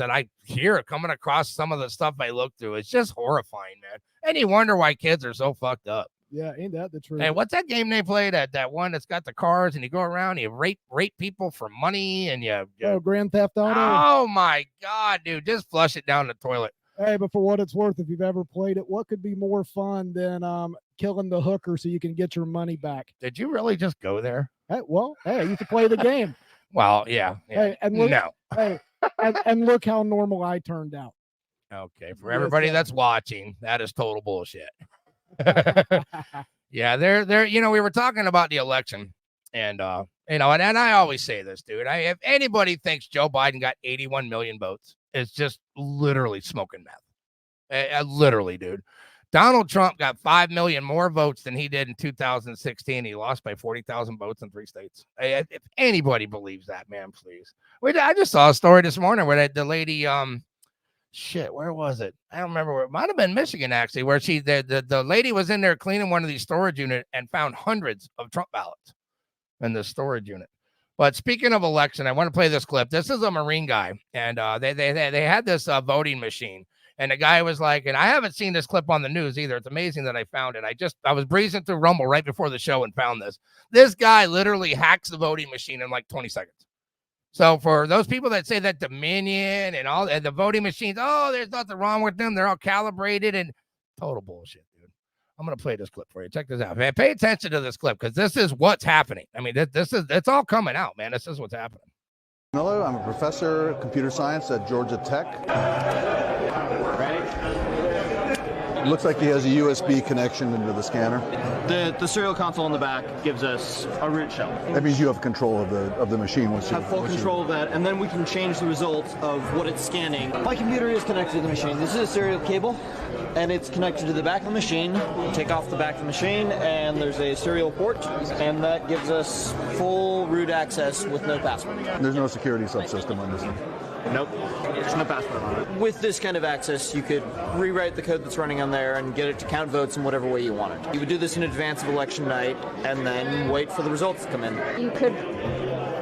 hear coming across some of the stuff I look through, it's just horrifying, man. And you wonder why kids are so fucked up. Yeah, ain't that the truth? And what's that game they play? That one that's got the cars and you go around and you rape people for money and you Grand Theft Auto. Oh my God, dude, just flush it down the toilet. Hey, but for what it's worth, if you've ever played it, what could be more fun than killing the hooker so you can get your money back? Did you really just go there? Hey, I used to play the game. Well, yeah. Hey, and look, no. Hey, and look how normal I turned out. Okay, for everybody that's watching, that is total bullshit. Yeah, we were talking about the election, and and I always say this, dude. If anybody thinks Joe Biden got 81 million votes, it's just literally smoking meth. Literally, dude. Donald Trump got 5 million more votes than he did in 2016. He lost by 40,000 votes in 3 states. If anybody believes that, man, please. I just saw a story this morning where the lady, where was it? I don't remember where. It might have been Michigan, actually, where the lady was in there cleaning one of these storage units and found hundreds of Trump ballots in the storage unit. But speaking of election, I want to play this clip. This is a Marine guy, and they had this voting machine, and the guy was like, and I haven't seen this clip on the news either. It's amazing that I found it. I was breezing through Rumble right before the show and found this. This guy literally hacks the voting machine in like 20 seconds. So for those people that say that Dominion and all the voting machines, there's nothing wrong with them, they're all calibrated, and total bullshit, dude. I'm going to play this clip for you. Check this out, man. Pay attention to this clip because this is what's happening. I mean, it's all coming out, man. This is what's happening. Miller, I'm a professor of computer science at Georgia Tech. It looks like he has a USB connection into the scanner. The serial console in the back gives us a root shell. That means you have control of the machine. Have full control of that, and then we can change the results of what it's scanning. My computer is connected to the machine. This is a serial cable, and it's connected to the back of the machine. You take off the back of the machine, and there's a serial port, and that gives us full root access with no password. There's no security subsystem on this thing. Nope, there's no password on it. With this kind of access, you could rewrite the code that's running on there and get it to count votes in whatever way you wanted. You would do this in advance of election night and then wait for the results to come in. You could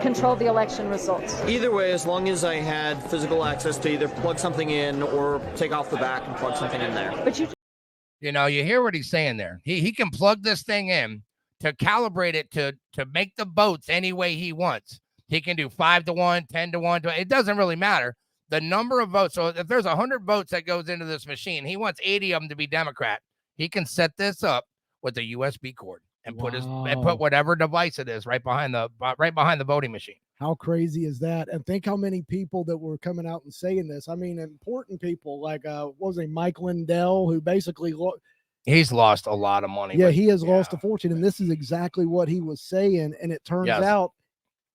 control the election results. Either way, as long as I had physical access to either plug something in or take off the back and plug something in there. But you hear what he's saying there. He can plug this thing in to calibrate it to make the votes any way he wants. He can do 5-1, 10-1. It doesn't really matter. The number of votes. So if there's 100 votes that goes into this machine, he wants 80 of them to be Democrat. He can set this up with a USB cord and put whatever device it is right behind the voting machine. How crazy is that? And think how many people that were coming out and saying this. I mean, important people like what was it, Mike Lindell, who basically he's lost a lot of money. Yeah, he has lost a fortune, and this is exactly what he was saying. And it turns out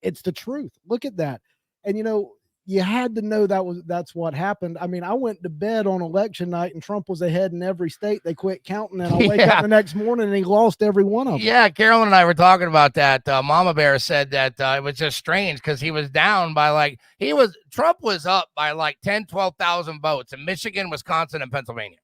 it's the truth. Look at that. And you had to know that's what happened. I mean, I went to bed on election night and Trump was ahead in every state. They quit counting, and I wake up the next morning and he lost every one of them. Yeah, Carolyn and I were talking about that. Mama Bear said that it was just strange because he was down by Trump was up by 10,000-12,000 votes in Michigan, Wisconsin, and Pennsylvania.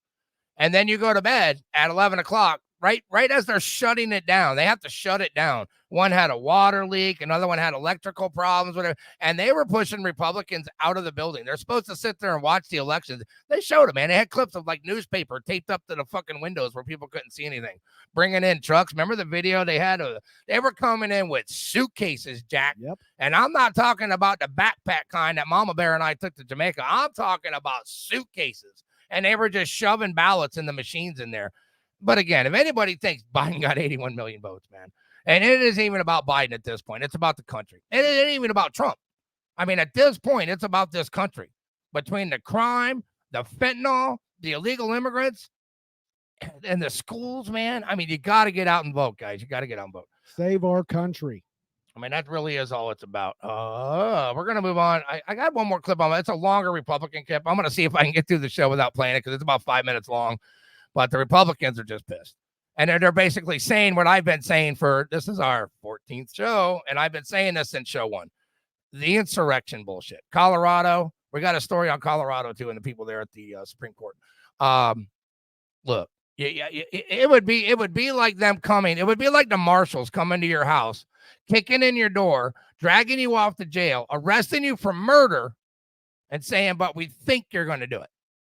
And then you go to bed at 11 o'clock. Right as they're shutting it down, they have to shut it down. One had a water leak, another one had electrical problems, whatever, and they were pushing Republicans out of the building. They're supposed to sit there and watch the elections. They showed them, man. They had clips of newspaper taped up to the fucking windows where people couldn't see anything. Bringing in trucks. Remember the video they had? They were coming in with suitcases, Jack. Yep. And I'm not talking about the backpack kind that Mama Bear and I took to Jamaica. I'm talking about suitcases, and they were just shoving ballots in the machines in there. But again, if anybody thinks Biden got 81 million votes, man, and it isn't even about Biden at this point, it's about the country. It ain't even about Trump. I mean, at this point, it's about this country. Between the crime, the fentanyl, the illegal immigrants, and the schools, man. I mean, you got to get out and vote, guys. You got to get out and vote. Save our country. I mean, that really is all it's about. We're going to move on. I got one more clip on it. It's a longer Republican clip. I'm going to see if I can get through the show without playing it because it's about 5 minutes long. But the Republicans are just pissed. And they're basically saying what I've been saying this is our 14th show. And I've been saying this since show 1. The insurrection bullshit. Colorado. We got a story on Colorado, too, and the people there at the Supreme Court. Look. It would be like them coming. It would be like the marshals coming to your house, kicking in your door, dragging you off to jail, arresting you for murder, and saying, "But we think you're going to do it."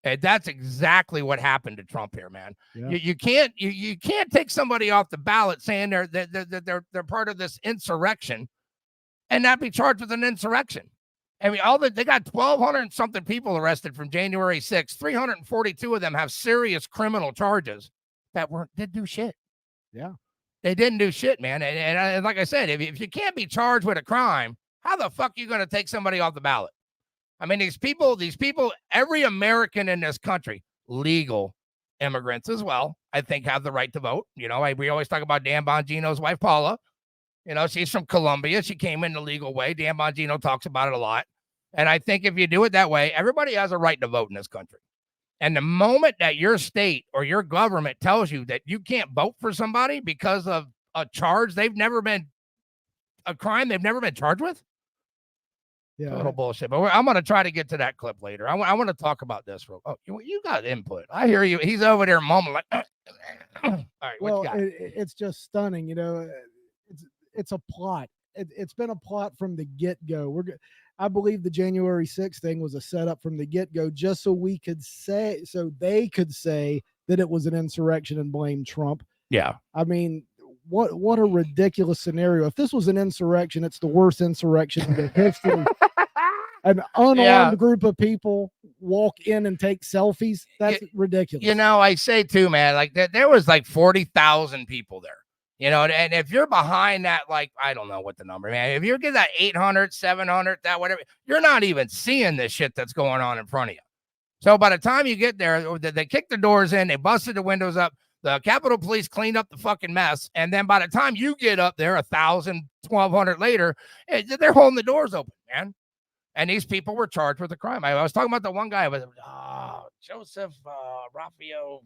And that's exactly what happened to Trump here, man. Yeah. You can't take somebody off the ballot saying they're part of this insurrection, and not be charged with an insurrection. I mean, they got 1,200 and something people arrested from January 6th. 342 of them have serious criminal charges that didn't do shit. Yeah. They didn't do shit, man. And like I said, if you can't be charged with a crime, how the fuck are you going to take somebody off the ballot? I mean, these people, every American in this country, legal immigrants as well, I think have the right to vote. You know, we always talk about Dan Bongino's wife, Paula. You know, she's from Colombia. She came in the legal way. Dan Bongino talks about it a lot. And I think if you do it that way, everybody has a right to vote in this country. And the moment that your state or your government tells you that you can't vote for somebody because of a charge a crime they've never been charged with, total bullshit. But I'm going to try to get to that clip later. I want to talk about this. You got input. I hear you. He's over there mumbling like, all right, well, it's just stunning. You know, it's a plot. It's been a plot from the get-go. I believe the January 6th thing was a setup from the get-go, just so they could say that it was an insurrection and blame Trump. Yeah. I mean, what a ridiculous scenario. If this was an insurrection, it's the worst insurrection in the history. An unarmed group of people walk in and take selfies. That's ridiculous. You know, I say too, man, like there was like 40,000 people there. You know, and if you're behind that, like, I don't know what the number, man. If you're getting that 800, 700, that whatever, you're not even seeing this shit that's going on in front of you. So by the time you get there, they kicked the doors in, they busted the windows up, the Capitol Police cleaned up the fucking mess, and then by the time you get up there, 1,000, 1,200 later, they're holding the doors open, man. And these people were charged with a crime. I was talking about the one guy with Joseph Raphael.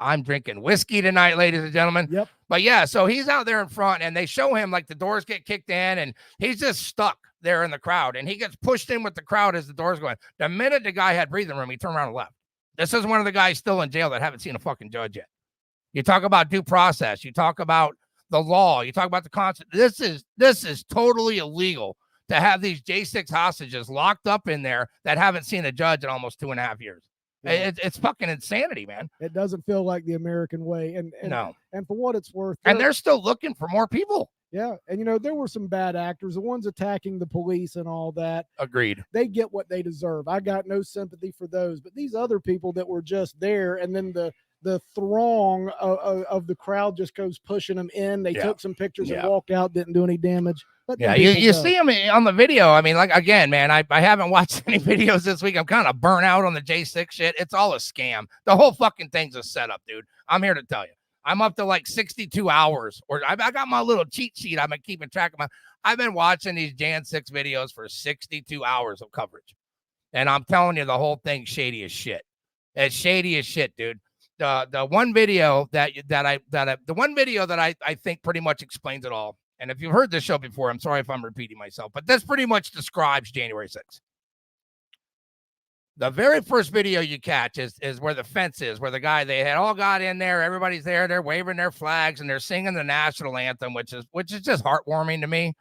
I'm drinking whiskey tonight, ladies and gentlemen. Yep. But yeah, so he's out there in front and they show him like the doors get kicked in and he's just stuck there in the crowd and he gets pushed in with the crowd as the doors go in. The minute the guy had breathing room, he turned around and left. This is one of the guys still in jail that haven't seen a fucking judge yet. You talk about due process. You talk about the law. You talk about the Constitution. This is totally illegal to have these J6 hostages locked up in there that haven't seen a judge in almost 2.5 years. Yeah. It's fucking insanity, man. It doesn't feel like the American way. And no. And for what it's worth. And they're still looking for more people. Yeah. And, you know, there were some bad actors, the ones attacking the police and all that. Agreed. They get what they deserve. I got no sympathy for those. But these other people that were just there and then the throng of the crowd just goes pushing them in. They took some pictures and walked out, didn't do any damage. But yeah, you see them on the video. I mean, like, again, man, I haven't watched any videos this week. I'm kind of burnt out on the J6 shit. It's all a scam. The whole fucking thing's a setup, dude. I'm here to tell you. I'm up to like 62 hours. Or I got my little cheat sheet I've been keeping track of. I've been watching these Jan 6 videos for 62 hours of coverage. And I'm telling you, the whole thing's shady as shit. It's shady as shit, dude. The one video that I think pretty much explains it all. And if you've heard this show before, I'm sorry if I'm repeating myself, but this pretty much describes January 6th. The very first video you catch is where the fence is, where the guy, they had all got in there. Everybody's there. They're waving their flags and they're singing the national anthem, which is just heartwarming to me.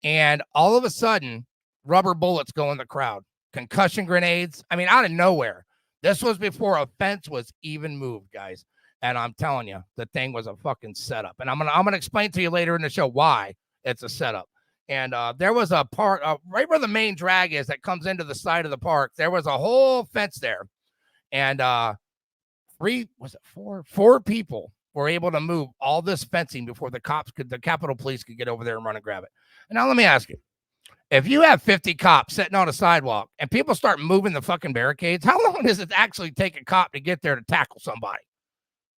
And all of a sudden, rubber bullets go in the crowd, concussion grenades. I mean, out of nowhere. This was before a fence was even moved, guys. And I'm telling you, the thing was a fucking setup. And I'm gonna explain to you later in the show why it's a setup. And there was a part right where the main drag is that comes into the side of the park. There was a whole fence there, and four people were able to move all this fencing before the Capitol Police could get over there and run and grab it. And now let me ask you: if you have 50 cops sitting on a sidewalk and people start moving the fucking barricades, how long does it actually take a cop to get there to tackle somebody?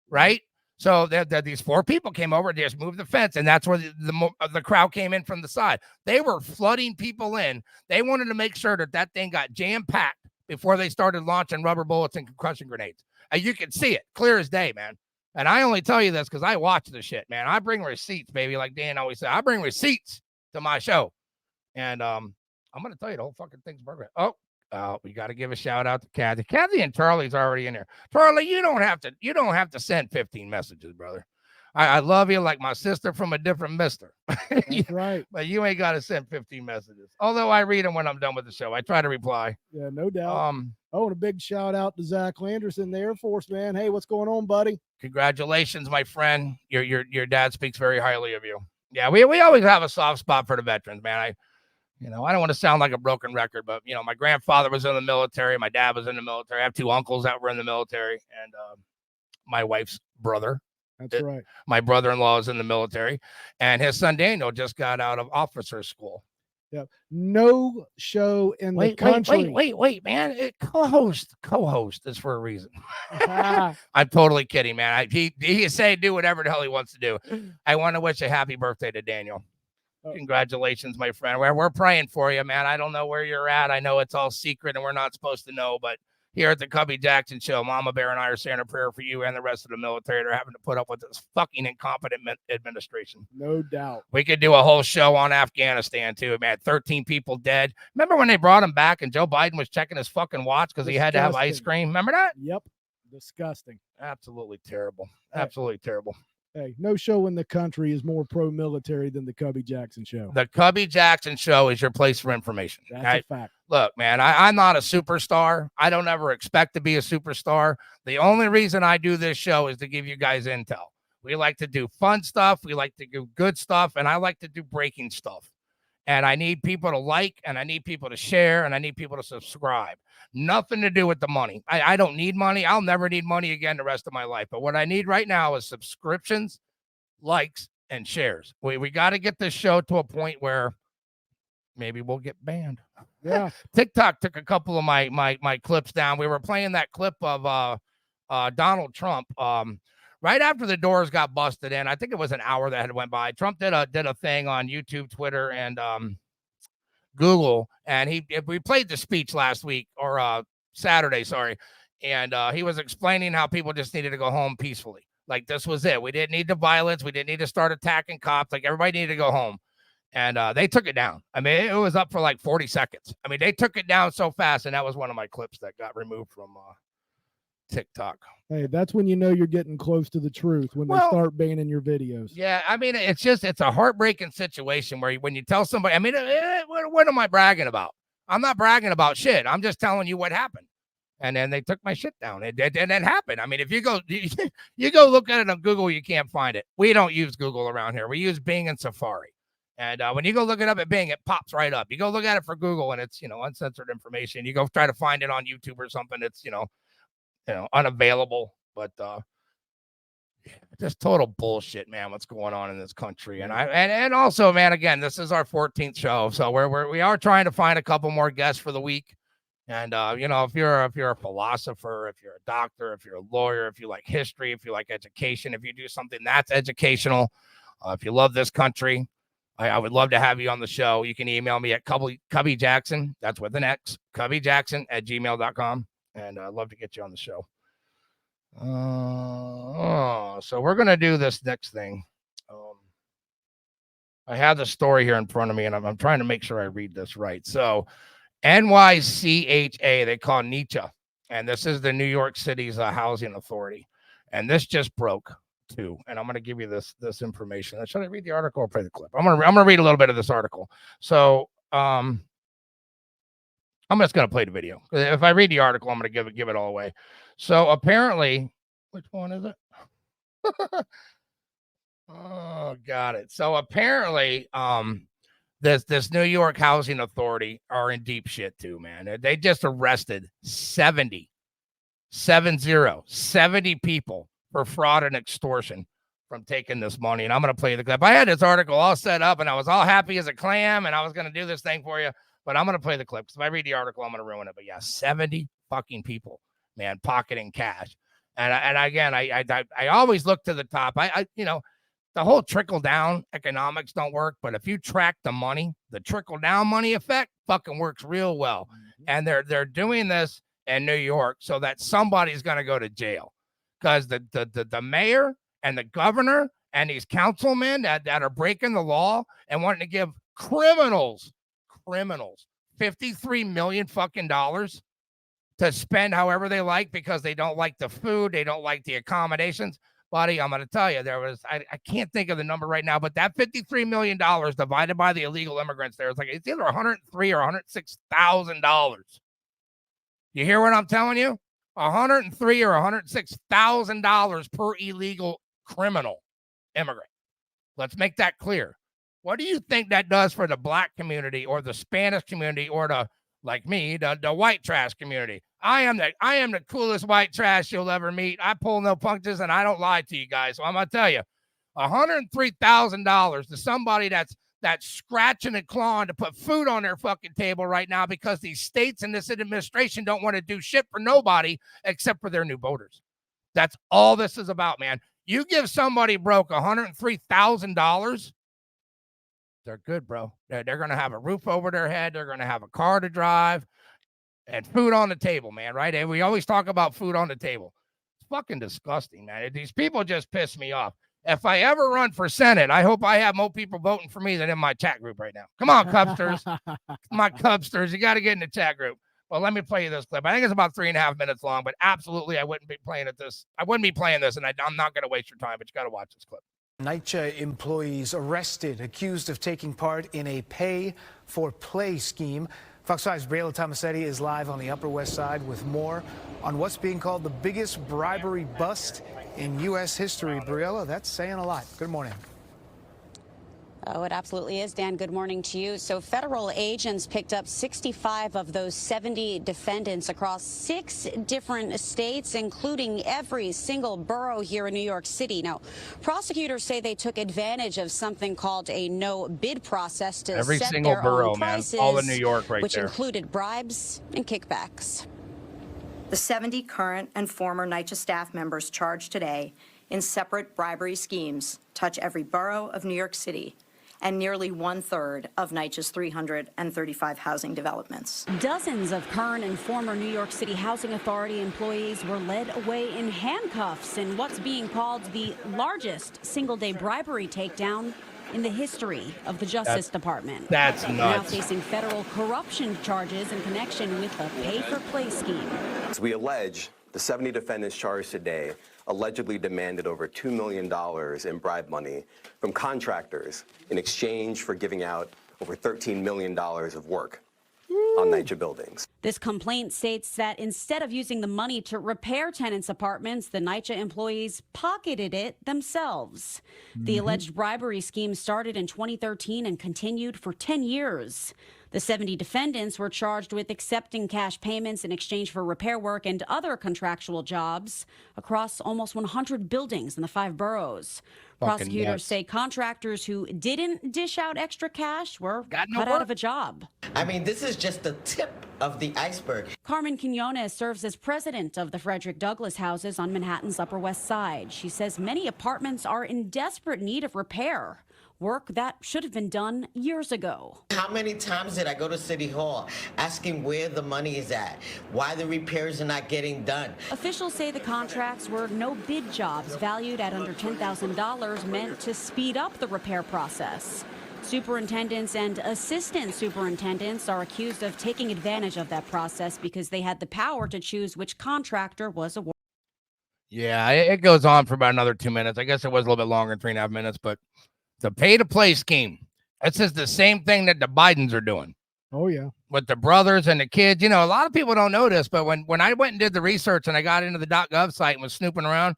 Right? So these 4 people came over, they just moved the fence, and that's where the crowd came in from the side. They were flooding people in. They wanted to make sure that thing got jam-packed before they started launching rubber bullets and concussion grenades. And you can see it clear as day, man. And I only tell you this because I watch the shit, man. I bring receipts, baby, like Dan always said. I bring receipts to my show. And I'm going to tell you the whole fucking thing's broken. Oh, we got to give a shout out to Kathy. Kathy and Charlie's already in there. Charlie, you don't have to send 15 messages, brother. I love you like my sister from a different mister. That's right. But you ain't got to send 15 messages. Although I read them when I'm done with the show. I try to reply. Yeah, no doubt. Oh, and a big shout out to Zach Landerson, the Air Force man. Hey, what's going on, buddy? Congratulations, my friend. Your dad speaks very highly of you. Yeah, we always have a soft spot for the veterans, man. I don't want to sound like a broken record, but my grandfather was in the military. My dad was in the military. I have 2 uncles that were in the military, and my wife's brother. That's right. My brother-in-law is in the military, and his son Daniel just got out of officer school. Yeah. No show in the country. Wait, man. Co-host is for a reason. I'm totally kidding, man. He can say do whatever the hell he wants to do. I want to wish a happy birthday to Daniel. Congratulations, my friend. We're praying for you, man. I don't know where you're at. I know it's all secret and we're not supposed to know, but here at the Cubby Jaxon Show, Mama Bear and I are saying a prayer for you and the rest of the military. They're having to put up with this fucking incompetent administration. No doubt. We could do a whole show on Afghanistan, too, man. 13 people dead. Remember when they brought him back and Joe Biden was checking his fucking watch because he had to have ice cream? Remember that? Yep. Disgusting. Absolutely terrible. Absolutely terrible. Hey, no show in the country is more pro-military than the Cubby Jaxon Show. The Cubby Jaxon Show is your place for information. That's a fact. Look, man, I'm not a superstar. I don't ever expect to be a superstar. The only reason I do this show is to give you guys intel. We like to do fun stuff. We like to do good stuff. And I like to do breaking stuff. And I need people to like, and I need people to share, and I need people to subscribe. Nothing to do with the money. I don't need money. I'll never need money again the rest of my life. But what I need right now is subscriptions, likes, and shares. We got to get this show to a point where maybe we'll get banned. Yeah. TikTok took a couple of my clips down. We were playing that clip of Donald Trump. Right after the doors got busted in, I think it was an hour that had went by. Trump did a thing on YouTube, Twitter, and Google, and we played the speech last week or Saturday, sorry, and he was explaining how people just needed to go home peacefully. Like this was it. We didn't need the violence. We didn't need to start attacking cops. Like everybody needed to go home, and they took it down. I mean, it was up for like 40 seconds. I mean, they took it down so fast, and that was one of my clips that got removed from TikTok. Hey, that's when you know you're getting close to the truth, when they start banning your videos. Yeah, I mean, it's a heartbreaking situation where when you tell somebody, I mean, what am I bragging about? I'm not bragging about shit. I'm just telling you what happened. And then they took my shit down. And it happened. I mean, if you go look at it on Google, you can't find it. We don't use Google around here. We use Bing and Safari. And when you go look it up at Bing, it pops right up. You go look at it for Google and it's, uncensored information. You go try to find it on YouTube or something. It's, unavailable, but just total bullshit, man. What's going on in this country? And also, man, again, this is our 14th show, so we are trying to find a couple more guests for the week. And if you're a philosopher, if you're a doctor, if you're a lawyer, if you like history, if you like education, if you do something that's educational, if you love this country, I would love to have you on the show. You can email me at Cubby Jaxon, that's with an X, cubbyjaxon@gmail.com. And I'd love to get you on the show. So we're going to do this next thing. I have the story here in front of me, and I'm trying to make sure I read this right. So NYCHA, they call NYCHA, and this is the New York City's housing authority. And this just broke, too. And I'm going to give you this information. Should I read the article or play the clip? I'm going to read a little bit of this article. So, I'm just going to play the video. If I read the article, I'm going to give it all away. So apparently, which one is it? Oh, got it. So apparently, this New York Housing Authority are in deep shit too, man. They just arrested 70 people for fraud and extortion from taking this money. And I'm going to play the clip. I had this article all set up and I was all happy as a clam and I was going to do this thing for you, but I'm going to play the clip because if I read the article, I'm going to ruin it. But yeah, 70 fucking people, man, pocketing cash. And again, I always look to the top. I the whole trickle down economics don't work, but if you track the money, the trickle down money effect fucking works real well. And they're doing this in New York so that somebody's going to go to jail because the mayor and the governor and these councilmen that are breaking the law and wanting to give criminals $53 million fucking dollars to spend however they like because they don't like the food, they don't like the accommodations. Buddy, I'm going to tell you, there was, I can't think of the number right now, but that $53 million divided by the illegal immigrants there, it's either $103,000 or $106,000. You hear what I'm telling you? $103,000 or $106,000 per illegal criminal immigrant. Let's make that clear. What do you think that does for the black community or the Spanish community or the, like me, the white trash community? I am the coolest white trash you'll ever meet. I pull no punches and I don't lie to you guys. So I'm going to tell you, $103,000 to somebody that's scratching and clawing to put food on their fucking table right now because these states and this administration don't want to do shit for nobody except for their new voters. That's all this is about, man. You give somebody broke $103,000, they're good, bro. They're going to have a roof over their head. They're going to have a car to drive and food on the table, man, right? And we always talk about food on the table. It's fucking disgusting, man. These people just piss me off. If I ever run for Senate, I hope I have more people voting for me than in my chat group right now. Come on, Cubsters. My Cubsters, you got to get in the chat group. Well, let me play you this clip. I think it's about 3.5 minutes long, but absolutely I wouldn't be playing this, and I'm not going to waste your time, but you got to watch this clip. NYCHA employees arrested, accused of taking part in a pay-for-play scheme. Fox 5's Briella Tomasetti is live on the Upper West Side with more on what's being called the biggest bribery bust in U.S. history. Briella, that's saying a lot. Good morning. Oh, it absolutely is, Dan. Good morning to you. So federal agents picked up 65 of those 70 defendants across 6 different states, including every single borough here in New York City. Now, prosecutors say they took advantage of something called a no-bid process to every set single their borough, own prices, man. All in New York right which there. included bribes and kickbacks. The 70 current and former NYCHA staff members charged today in separate bribery schemes touch every borough of New York City and nearly 1/3 of NYCHA's 335 housing developments. Dozens of current and former New York City Housing Authority employees were led away in handcuffs in what's being called the largest single-day bribery takedown in the history of the Justice Department. That's nuts. Now facing federal corruption charges in connection with a pay-for-play scheme. As we allege, the 70 defendants charged today allegedly demanded over $2 million in bribe money from contractors in exchange for giving out over $13 million of work on NYCHA buildings. This complaint states that instead of using the money to repair tenants' apartments, the NYCHA employees pocketed it themselves. The alleged bribery scheme started in 2013 and continued for 10 years. The 70 defendants were charged with accepting cash payments in exchange for repair work and other contractual jobs across almost 100 buildings in the 5 boroughs. Prosecutors say contractors who didn't dish out extra cash were cut out of a job. I mean, this is just the tip of the iceberg. Carmen Quinones serves as president of the Frederick Douglass houses on Manhattan's Upper West Side. She says many apartments are in desperate need of repair. Work that should have been done years ago. How many times did I go to City Hall asking where the money is at, why the repairs are not getting done? Officials say the contracts were no-bid jobs valued at under $10,000 meant to speed up the repair process. Superintendents and assistant superintendents are accused of taking advantage of that process because they had the power to choose which contractor was awarded. Yeah, it goes on for about another 2 minutes. I guess it was a little bit longer than 3.5 minutes, but the pay-to-play scheme, it's just the same thing that the Bidens are doing. Oh, yeah. With the brothers and the kids. You know, a lot of people don't know this, but when I went and did the research and I got into the .gov site and was snooping around,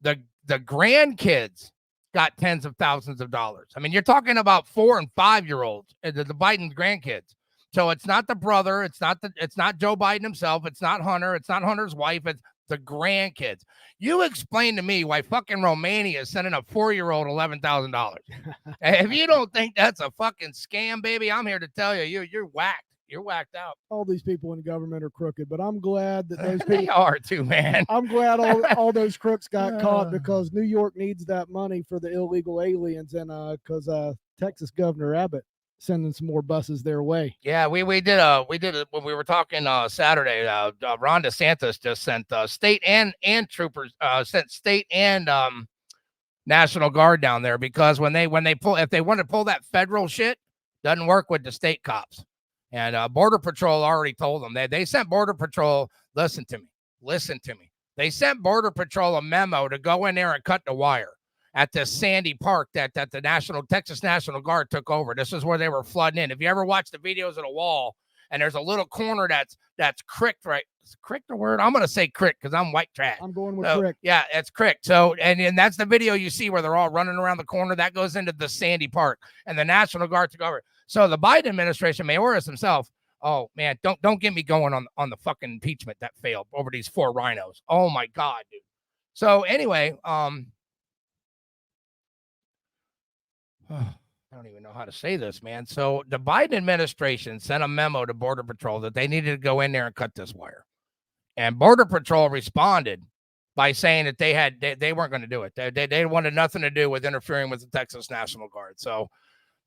the grandkids got tens of thousands of dollars. I mean, you're talking about 4- and 5-year-olds, the Biden grandkids. So it's not the brother. It's not Joe Biden himself. It's not Hunter. It's not Hunter's wife. It's the grandkids. You explain to me why fucking Romania is sending a 4-year-old $11,000. If you don't think that's a fucking scam, baby, I'm here to tell you, you're whacked. You're whacked out. All these people in government are crooked, but I'm glad that those They people are too, man. I'm glad all those crooks got caught, because New York needs that money for the illegal aliens, and because Texas Governor Abbott sending some more buses their way. Yeah, we did when we were talking Saturday. Ron DeSantis just sent state and troopers, sent state and National Guard down there, because if they want to pull that federal shit, doesn't work with the state cops. And Border Patrol already told them they sent Border Patrol. Listen to me. They sent Border Patrol a memo to go in there and cut the wire at the Sandy Park that the Texas National Guard took over. This is where they were flooding in. If you ever watch the videos of the wall, and there's a little corner that's cricked, right? Is crick the word? I'm gonna say crick because I'm white trash. I'm going with so, crick. Yeah, it's crick. So and that's the video you see where they're all running around the corner. That goes into the Sandy Park, and the National Guard took over. So the Biden administration, Mayorkas himself, oh man, don't get me going on the fucking impeachment that failed over these 4 rhinos. Oh my God, dude. So anyway, I don't even know how to say this, man. So the Biden administration sent a memo to Border Patrol that they needed to go in there and cut this wire. And Border Patrol responded by saying that they weren't going to do it. They wanted nothing to do with interfering with the Texas National Guard. So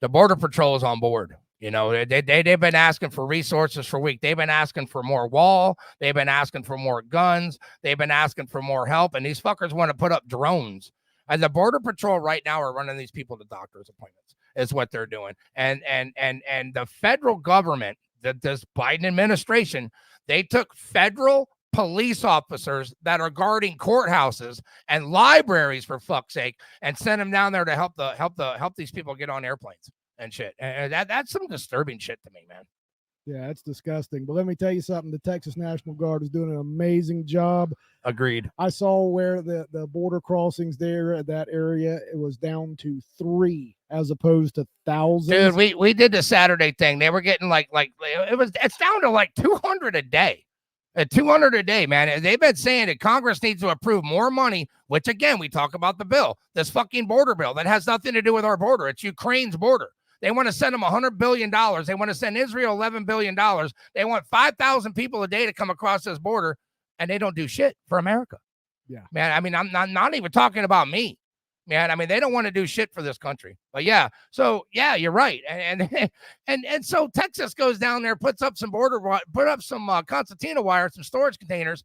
the Border Patrol is on board. You know, they've been asking for resources for weeks. They've been asking for more wall. They've been asking for more guns. They've been asking for more help. And these fuckers want to put up drones. And the Border Patrol right now are running these people to doctor's appointments, is what they're doing. And the federal government, this Biden administration, they took federal police officers that are guarding courthouses and libraries, for fuck's sake, and sent them down there to help these people get on airplanes and shit. And that's some disturbing shit to me, man. Yeah, it's disgusting. But let me tell you something. The Texas National Guard is doing an amazing job. Agreed. I saw where the border crossings there at that area, it was down to 3 as opposed to thousands. Dude, we did the Saturday thing. They were getting it's down to like 200 a day. 200 a day, man. They've been saying that Congress needs to approve more money, which again, we talk about the bill, this fucking border bill that has nothing to do with our border. It's Ukraine's border. They want to send them $100 billion. They want to send Israel $11 billion. They want 5,000 people a day to come across this border, and they don't do shit for America. Yeah, man. I mean, I'm not even talking about me, man. I mean, they don't want to do shit for this country. But yeah, so yeah, you're right. And so Texas goes down there, puts up some concertina wire, some storage containers,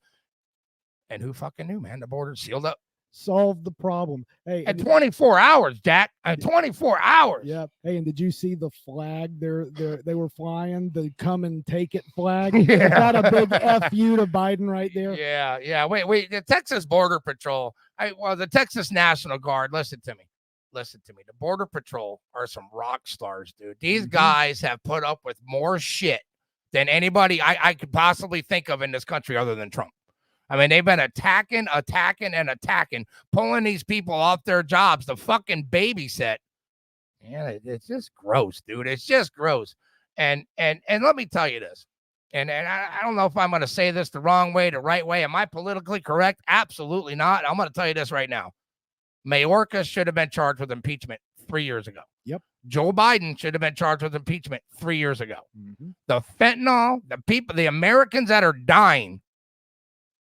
and who fucking knew, man? The border's sealed up. Solve the problem. Hey, at 24 hours, Jack. 24 hours. Yep. Hey, and did you see the flag? They were flying the "Come and Take It" flag. Yeah. Is that a big F you to Biden right there? Yeah. Wait. The Texas Border Patrol. The Texas National Guard. Listen to me. The Border Patrol are some rock stars, dude. These guys have put up with more shit than anybody I could possibly think of in this country other than Trump. I mean, they've been attacking, pulling these people off their jobs to fucking babysit. Yeah, it's just gross, dude. It's just gross. And let me tell you this. And I don't know if I'm going to say this the wrong way, the right way. Am I politically correct? Absolutely not. I'm going to tell you this right now. Mayorkas should have been charged with impeachment 3 years ago. Yep. Joe Biden should have been charged with impeachment 3 years ago. The fentanyl, the Americans that are dying.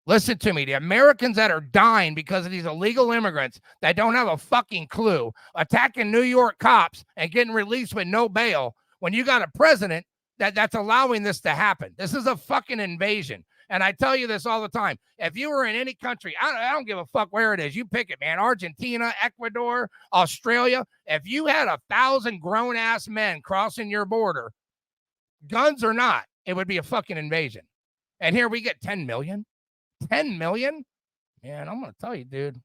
Listen to me. The Americans that are dying because of these illegal immigrants that don't have a fucking clue, attacking New York cops and getting released with no bail, when you got a president that's allowing this to happen. This is a fucking invasion. And I tell you this all the time. If you were in any country, I don't give a fuck where it is. You pick it, man. Argentina, Ecuador, Australia. If you had 1,000 grown-ass men crossing your border, guns or not, it would be a fucking invasion. And here we get 10 million. 10 million? Man, I'm going to tell you, dude.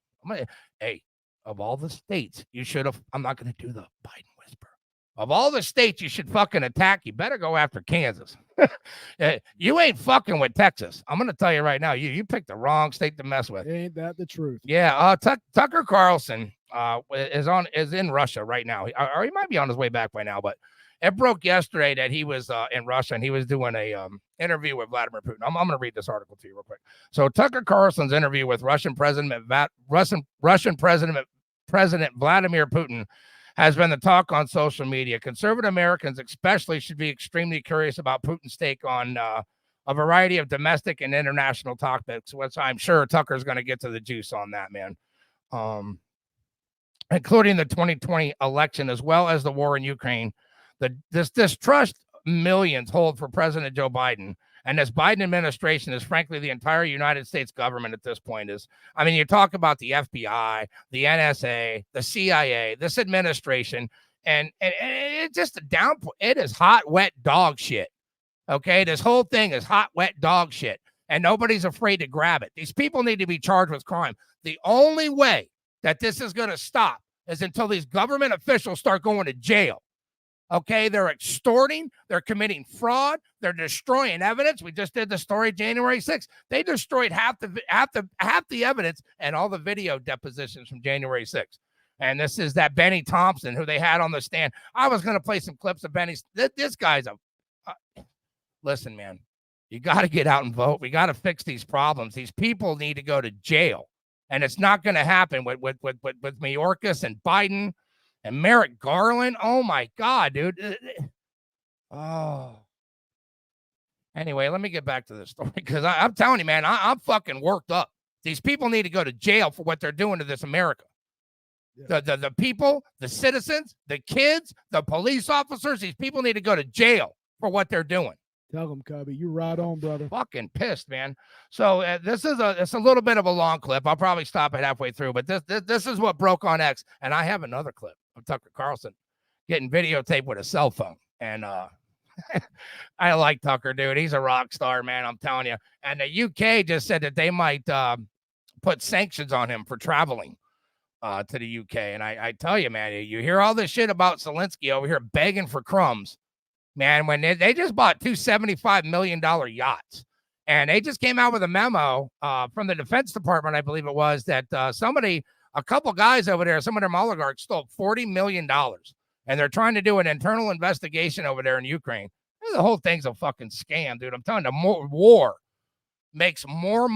Hey, of all the states, you should have. I'm not going to do the Biden whisper. Of all the states you should fucking attack, you better go after Kansas. You ain't fucking with Texas. I'm going to tell you right now, you picked the wrong state to mess with. Ain't that the truth? Yeah, Tucker Carlson is in Russia right now. Or he might be on his way back by now, but It broke yesterday that he was in Russia and he was doing a interview with Vladimir Putin. I'm going to read this article to you real quick. So Tucker Carlson's interview with Russian President Vladimir Putin has been the talk on social media. Conservative Americans especially should be extremely curious about Putin's take on a variety of domestic and international topics, which I'm sure Tucker's going to get to the juice on that, man. Including the 2020 election, as well as the war in Ukraine. This distrust millions hold for President Joe Biden. And this Biden administration is frankly the entire United States government at this point. You talk about the FBI, the NSA, the CIA, this administration, and it's just a downpour. It is hot, wet dog shit. Okay, this whole thing is hot, wet dog shit, and nobody's afraid to grab it. These people need to be charged with crime. The only way that this is going to stop is until these government officials start going to jail. Okay, they're extorting, they're committing fraud, they're destroying evidence. We just did the story January 6th. They destroyed half the evidence and all the video depositions from January 6th. And this is that Benny Thompson who they had on the stand. I was going to play some clips of Benny's. This guy's listen, man, you got to get out and vote. We got to fix these problems. These people need to go to jail. And it's not going to happen with Mayorkas and Biden and Merrick Garland. Oh, my God, dude. Oh. Anyway, let me get back to this story because I'm telling you, man, I'm fucking worked up. These people need to go to jail for what they're doing to this America. Yeah. The people, the citizens, the kids, the police officers, these people need to go to jail for what they're doing. Tell them, Cubby. You're right on, brother. Fucking pissed, man. So it's a little bit of a long clip. I'll probably stop it halfway through, but this is what broke on X. And I have another clip of Tucker Carlson getting videotaped with a cell phone. And I like Tucker, dude. He's a rock star, man. I'm telling you. And the UK just said that they might put sanctions on him for traveling to the UK. And I tell you, man, you hear all this shit about Zelensky over here begging for crumbs. Man, when they just bought two $75 million yachts, and they just came out with a memo from the Defense Department, I believe it was, that a couple guys over there, some of them oligarchs, stole $40 million, and they're trying to do an internal investigation over there in Ukraine. The whole thing's a fucking scam, dude. I'm telling you, war makes more.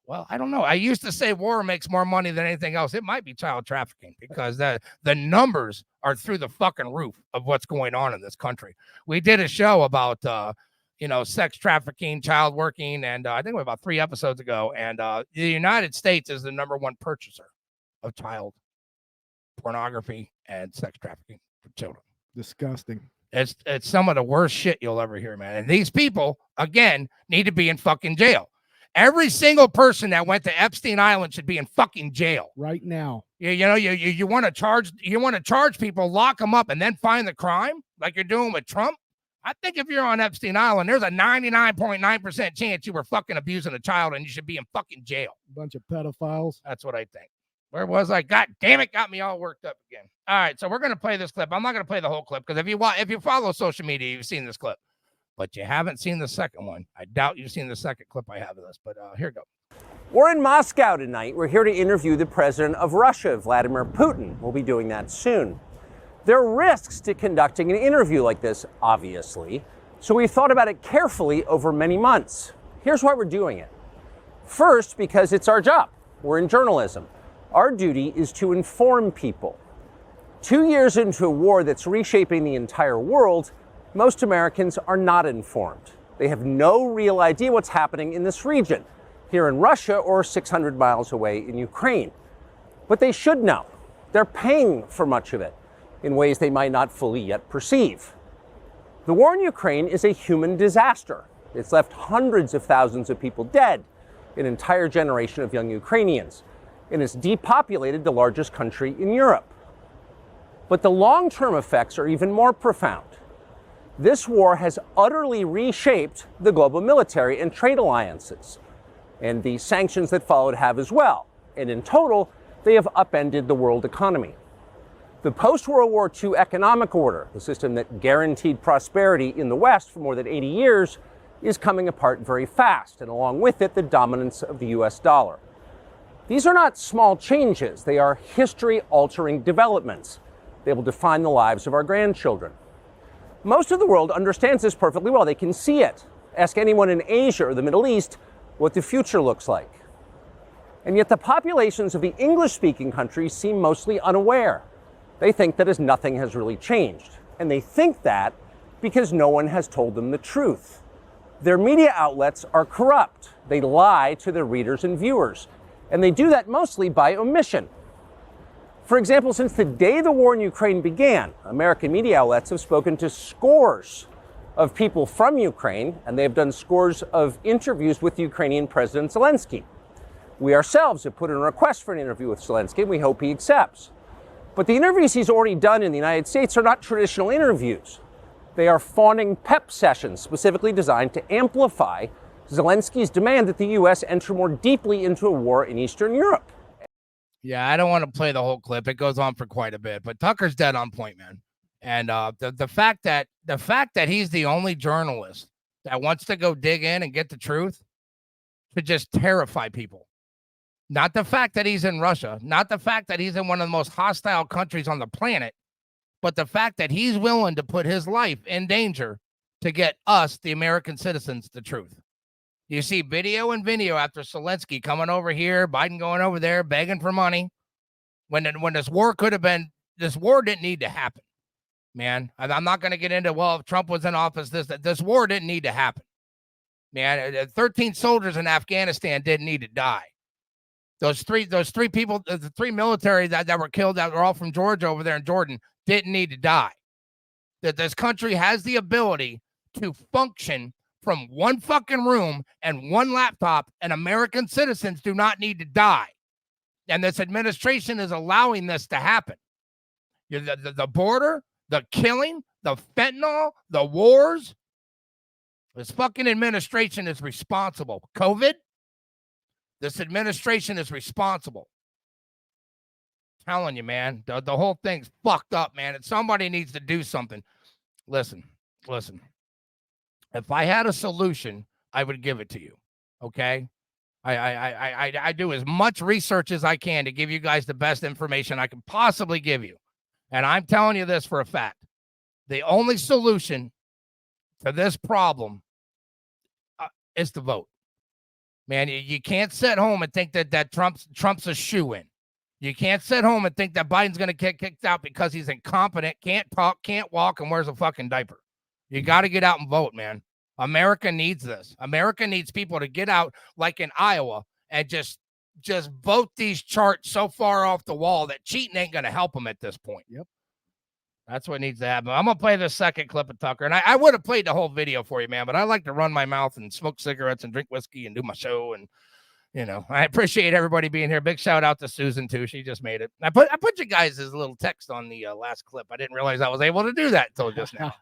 Well, I don't know. I used to say war makes more money than anything else. It might be child trafficking because the numbers are through the fucking roof of what's going on in this country. We did a show about, sex trafficking, child working, and I think it was about 3 episodes ago. And the United States is the number one purchaser of child pornography and sex trafficking for children. Disgusting. It's some of the worst shit you'll ever hear, man. And these people, again, need to be in fucking jail. Every single person that went to Epstein Island should be in fucking jail right now. You want to charge people, lock them up, and then find the crime like you're doing with Trump. I think if you're on Epstein Island, there's a 99.9% chance you were fucking abusing a child and you should be in fucking jail. Bunch of pedophiles. That's what I think. Where was I? God damn it, got me all worked up again. All right, so we're gonna play this clip. I'm not gonna play the whole clip because if you follow social media, you've seen this clip. But you haven't seen the second one. I doubt you've seen the second clip I have of this, but here we go. We're in Moscow tonight. We're here to interview the president of Russia, Vladimir Putin. We'll be doing that soon. There are risks to conducting an interview like this, obviously, so we thought about it carefully over many months. Here's why we're doing it. First, because it's our job. We're in journalism. Our duty is to inform people. 2 years into a war that's reshaping the entire world, most Americans are not informed. They have no real idea what's happening in this region, here in Russia or 600 miles away in Ukraine. But they should know. They're paying for much of it in ways they might not fully yet perceive. The war in Ukraine is a human disaster. It's left hundreds of thousands of people dead, an entire generation of young Ukrainians, and it's depopulated the largest country in Europe. But the long-term effects are even more profound. This war has utterly reshaped the global military and trade alliances, and the sanctions that followed have as well. And in total, they have upended the world economy. The post-World War II economic order, the system that guaranteed prosperity in the West for more than 80 years, is coming apart very fast, and along with it, the dominance of the US dollar. These are not small changes. They are history-altering developments. They will define the lives of our grandchildren. Most of the world understands this perfectly well. They can see it. Ask anyone in Asia or the Middle East what the future looks like. And yet the populations of the English-speaking countries seem mostly unaware. They think that as nothing has really changed. And they think that because no one has told them the truth. Their media outlets are corrupt. They lie to their readers and viewers. And they do that mostly by omission. For example, since the day the war in Ukraine began, American media outlets have spoken to scores of people from Ukraine, and they have done scores of interviews with Ukrainian President Zelensky. We ourselves have put in a request for an interview with Zelensky, and we hope he accepts. But the interviews he's already done in the United States are not traditional interviews. They are fawning pep sessions specifically designed to amplify Zelensky's demand that the U.S. enter more deeply into a war in Eastern Europe. Yeah, I don't want to play the whole clip. It goes on for quite a bit, but Tucker's dead on point, man. And the fact that he's the only journalist that wants to go dig in and get the truth should just terrify people. Not the fact that he's in Russia, not the fact that he's in one of the most hostile countries on the planet, but the fact that he's willing to put his life in danger to get us, the American citizens, the truth. You see video and video after Zelensky coming over here, Biden going over there, begging for money. When this war this war didn't need to happen, man. I'm not going to get into, well, if Trump was in office, this war didn't need to happen, man. 13 soldiers in Afghanistan didn't need to die. Those three people, the three military that were killed, that were all from Georgia over there in Jordan, didn't need to die. That this country has the ability to function from one fucking room and one laptop, and American citizens do not need to die. And this administration is allowing this to happen. The border, the killing, the fentanyl, the wars. This fucking administration is responsible. COVID, this administration is responsible. I'm telling you, man, the whole thing's fucked up, man, and somebody needs to do something. Listen. If I had a solution, I would give it to you, okay? I do as much research as I can to give you guys the best information I can possibly give you. And I'm telling you this for a fact. The only solution to this problem is to vote. Man, you can't sit home and think that Trump's a shoo-in. You can't sit home and think that Biden's going to get kicked out because he's incompetent, can't talk, can't walk, and wears a fucking diaper. You got to get out and vote, man. America needs this. America needs people to get out like in Iowa and just vote these charts so far off the wall that cheating ain't going to help them at this point. Yep. That's what needs to happen. I'm going to play this second clip of Tucker. And I would have played the whole video for you, man, but I like to run my mouth and smoke cigarettes and drink whiskey and do my show. And, you know, I appreciate everybody being here. Big shout out to Susan, too. She just made it. I put you guys as a little text on the last clip. I didn't realize I was able to do that until just now.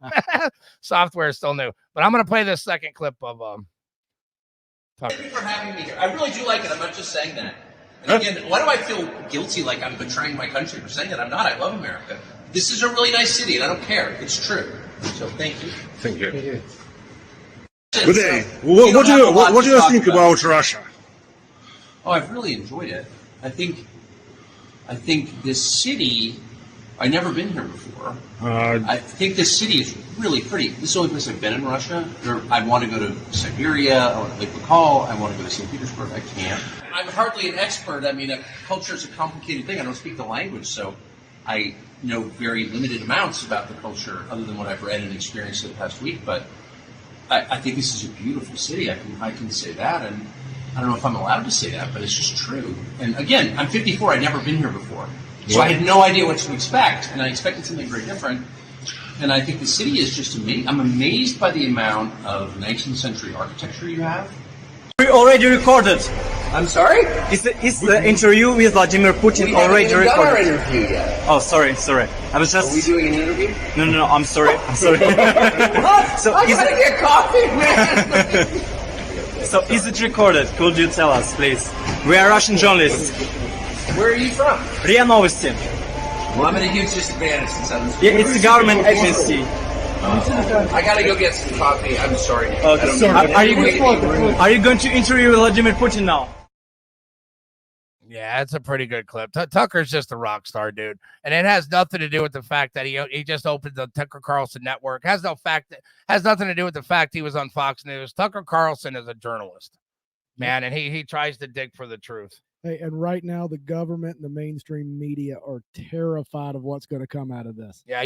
Software is still new. But I'm going to play this second clip of Tucker. Thank you for having me here. I really do like it. I'm not just saying that. And again, why do I feel guilty like I'm betraying my country for saying that? I'm not. I love America. This is a really nice city, and I don't care. It's true. So thank you. Thank you. Good day. What do you think about Russia? Oh, I've really enjoyed it. I think this city, I've never been here before. I think this city is really pretty. This is the only place I've been in Russia. I want to go to Siberia, I want to Lake Baikal, I want to go to St. Petersburg. I can't. I'm hardly an expert. I mean, culture is a complicated thing. I don't speak the language, so I know very limited amounts about the culture other than what I've read and experienced in the past week. But I think this is a beautiful city. I can say that, and I don't know if I'm allowed to say that, but it's just true. And again, I'm 54. I've never been here before. So I had no idea what to expect, and I expected something very different. And I think the city is just amazing. I'm amazed by the amount of 19th century architecture you have. We already recorded. I'm sorry? Is the interview with Vladimir Putin already recorded? We haven't even done our interview yet. Oh, sorry. I was just... Are we doing an interview? No, I'm sorry. What? So I gotta get coffee, man! So is it recorded? Could you tell us, please? We are Russian journalists. Where are you from? RIA Novosti. Well, I'm at a huge disadvantage since I'm... Yeah, it's a government agency. I gotta go get some coffee. I'm sorry. Are you going to interview Vladimir Putin now? Yeah, it's a pretty good clip. Tucker's just a rock star, dude, and it has nothing to do with the fact that he just opened the Tucker Carlson network. Has nothing to do with the fact he was on Fox News. Tucker Carlson is a journalist, man, and he tries to dig for the truth. Hey, and right now the government and the mainstream media are terrified of what's going to come out of this. Yeah,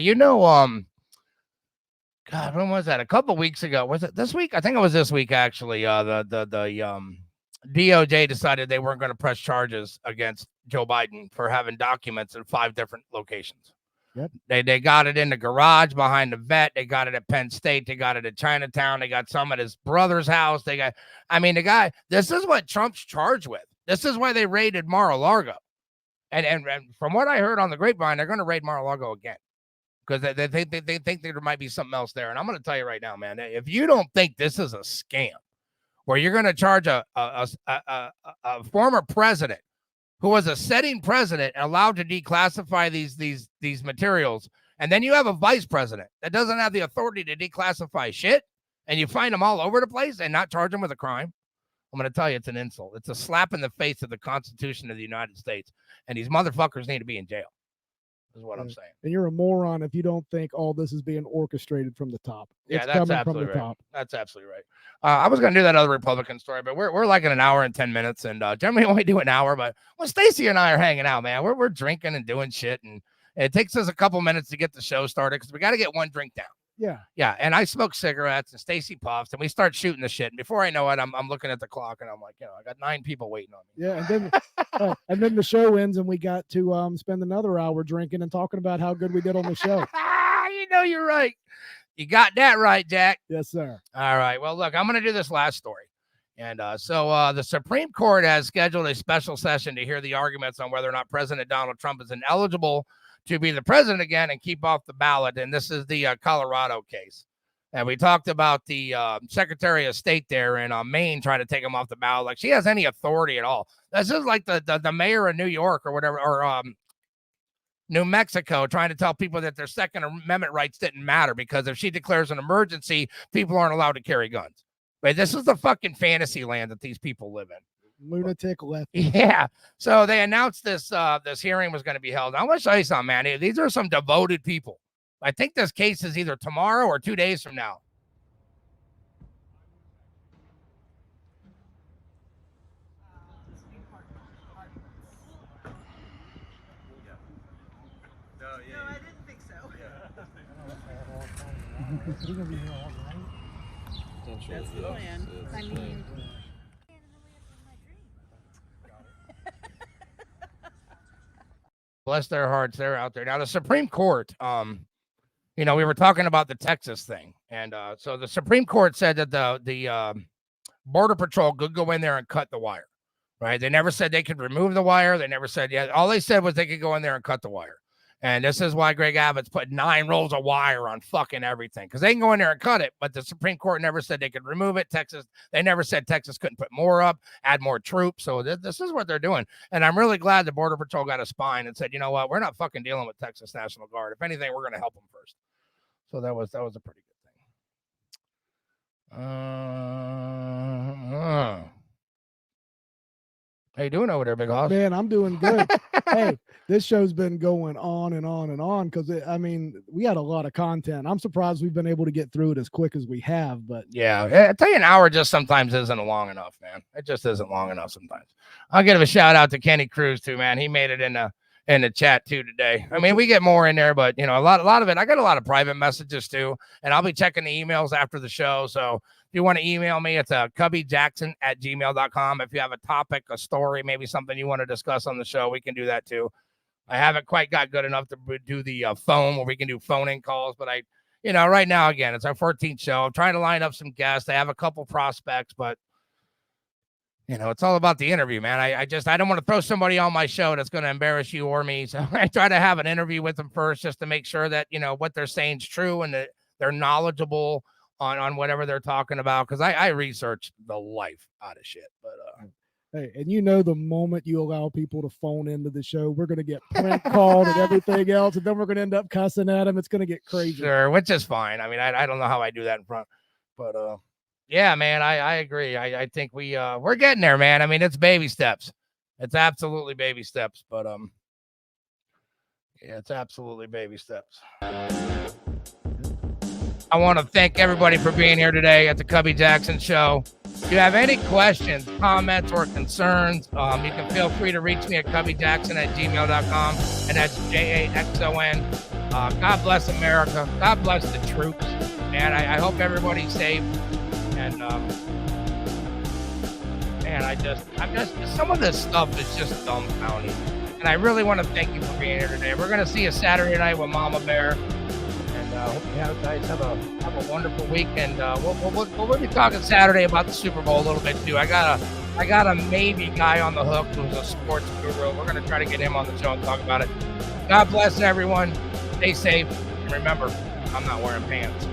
God, when was that? A couple weeks ago. Was it this week? I think it was this week actually. The DOJ decided they weren't going to press charges against Joe Biden for having documents in 5 different locations. Yep. They got it in the garage behind the vet. They got it at Penn State. They got it at Chinatown. They got some at his brother's house. The guy, this is what Trump's charged with. This is why they raided Mar-a-Lago. And from what I heard on the grapevine, they're going to raid Mar-a-Lago again because they think there might be something else there. And I'm going to tell you right now, man, if you don't think this is a scam, where you're going to charge a former president who was a sitting president allowed to declassify these materials, and then you have a vice president that doesn't have the authority to declassify shit, and you find them all over the place and not charge them with a crime, I'm going to tell you it's an insult. It's a slap in the face of the Constitution of the United States, and these motherfuckers need to be in jail. Is what I'm saying. And you're a moron if you don't think all this is being orchestrated from the top. It's that's coming absolutely from the right. top. That's absolutely right. I was going to do that other Republican story, but we're like in an hour and 10 minutes, and generally only do an hour. But when Stacey and I are hanging out, man, we're drinking and doing shit, and it takes us a couple minutes to get the show started because we got to get one drink down. Yeah. And I smoke cigarettes, and Stacey puffs, and we start shooting the shit. And before I know it, I'm looking at the clock, and I'm like, I got 9 people waiting on me. Yeah, and then the show ends, and we got to spend another hour drinking and talking about how good we did on the show. You're right. You got that right, Jack. Yes, sir. All right. Well, look, I'm going to do this last story. And so the Supreme Court has scheduled a special session to hear the arguments on whether or not President Donald Trump is ineligible to be the president again and keep off the ballot. And this is the Colorado case. And we talked about the Secretary of State there in Maine trying to take him off the ballot. Like she has any authority at all. This is like the mayor of New York or whatever, or New Mexico trying to tell people that their Second Amendment rights didn't matter because if she declares an emergency, people aren't allowed to carry guns. Right? This is the fucking fantasy land that these people live in. Lunatic left. Yeah. So they announced this hearing was going to be held. I want to show you something, man. These are some devoted people. I think this case is either tomorrow or 2 days from now. That's the plan. I mean, Bless their hearts, they're out there now. The Supreme Court, we were talking about the Texas thing, and so the Supreme Court said that the Border Patrol could go in there and cut the wire. Right? They never said they could remove the wire. They never said all they said was they could go in there and cut the wire. And this is why Greg Abbott's put 9 rolls of wire on fucking everything because they can go in there and cut it. But the Supreme Court never said they could remove it. They never said Texas couldn't put more up, add more troops. So this is what they're doing. And I'm really glad the Border Patrol got a spine and said, you know what, we're not fucking dealing with Texas National Guard. If anything, we're going to help them first. So that was a pretty good thing. How you doing over there, Big Hoss? Man, I'm doing good. Hey, this show's been going on and on and on because, we had a lot of content. I'm surprised we've been able to get through it as quick as we have. But yeah, I tell you, an hour just sometimes isn't long enough, man. It just isn't long enough sometimes. I'll give a shout out to Kenny Cruz too, man. He made it in the chat too today. I mean, we get more in there, but a lot of it. I got a lot of private messages too, and I'll be checking the emails after the show. So if you want to email me, it's cubbyjaxon@gmail.com. If you have a topic, a story, maybe something you want to discuss on the show, we can do that too. I haven't quite got good enough to do the phone where we can do phone-in calls, but right now, again, it's our 14th show. I'm trying to line up some guests. I have a couple prospects, but it's all about the interview, man. I don't want to throw somebody on my show that's going to embarrass you or me. So I try to have an interview with them first just to make sure that, what they're saying is true and that they're knowledgeable on whatever they're talking about. Cause I research the life out of shit, but, hey, and the moment you allow people to phone into the show, we're going to get prank called and everything else. And then we're going to end up cussing at them. It's going to get crazy. Sure. Which is fine. I mean, I don't know how I do that in front, but, yeah, man, I agree. I think we're getting there, man. I mean, it's baby steps. It's absolutely baby steps, but yeah, it's absolutely baby steps. I want to thank everybody for being here today at the Cubby Jaxon Show. If you have any questions, comments, or concerns, you can feel free to reach me at cubbyjaxon@gmail.com, and that's Jaxon. God bless America. God bless the troops. Man, I hope everybody's safe. And man, I'm just some of this stuff is just dumbfounding. And I really want to thank you for being here today. We're gonna see you Saturday night with Mama Bear. Hope you guys have a wonderful week, and we'll be talking Saturday about the Super Bowl a little bit too. I got a maybe guy on the hook who's a sports guru. We're gonna try to get him on the show and talk about it. God bless everyone. Stay safe, and remember, I'm not wearing pants.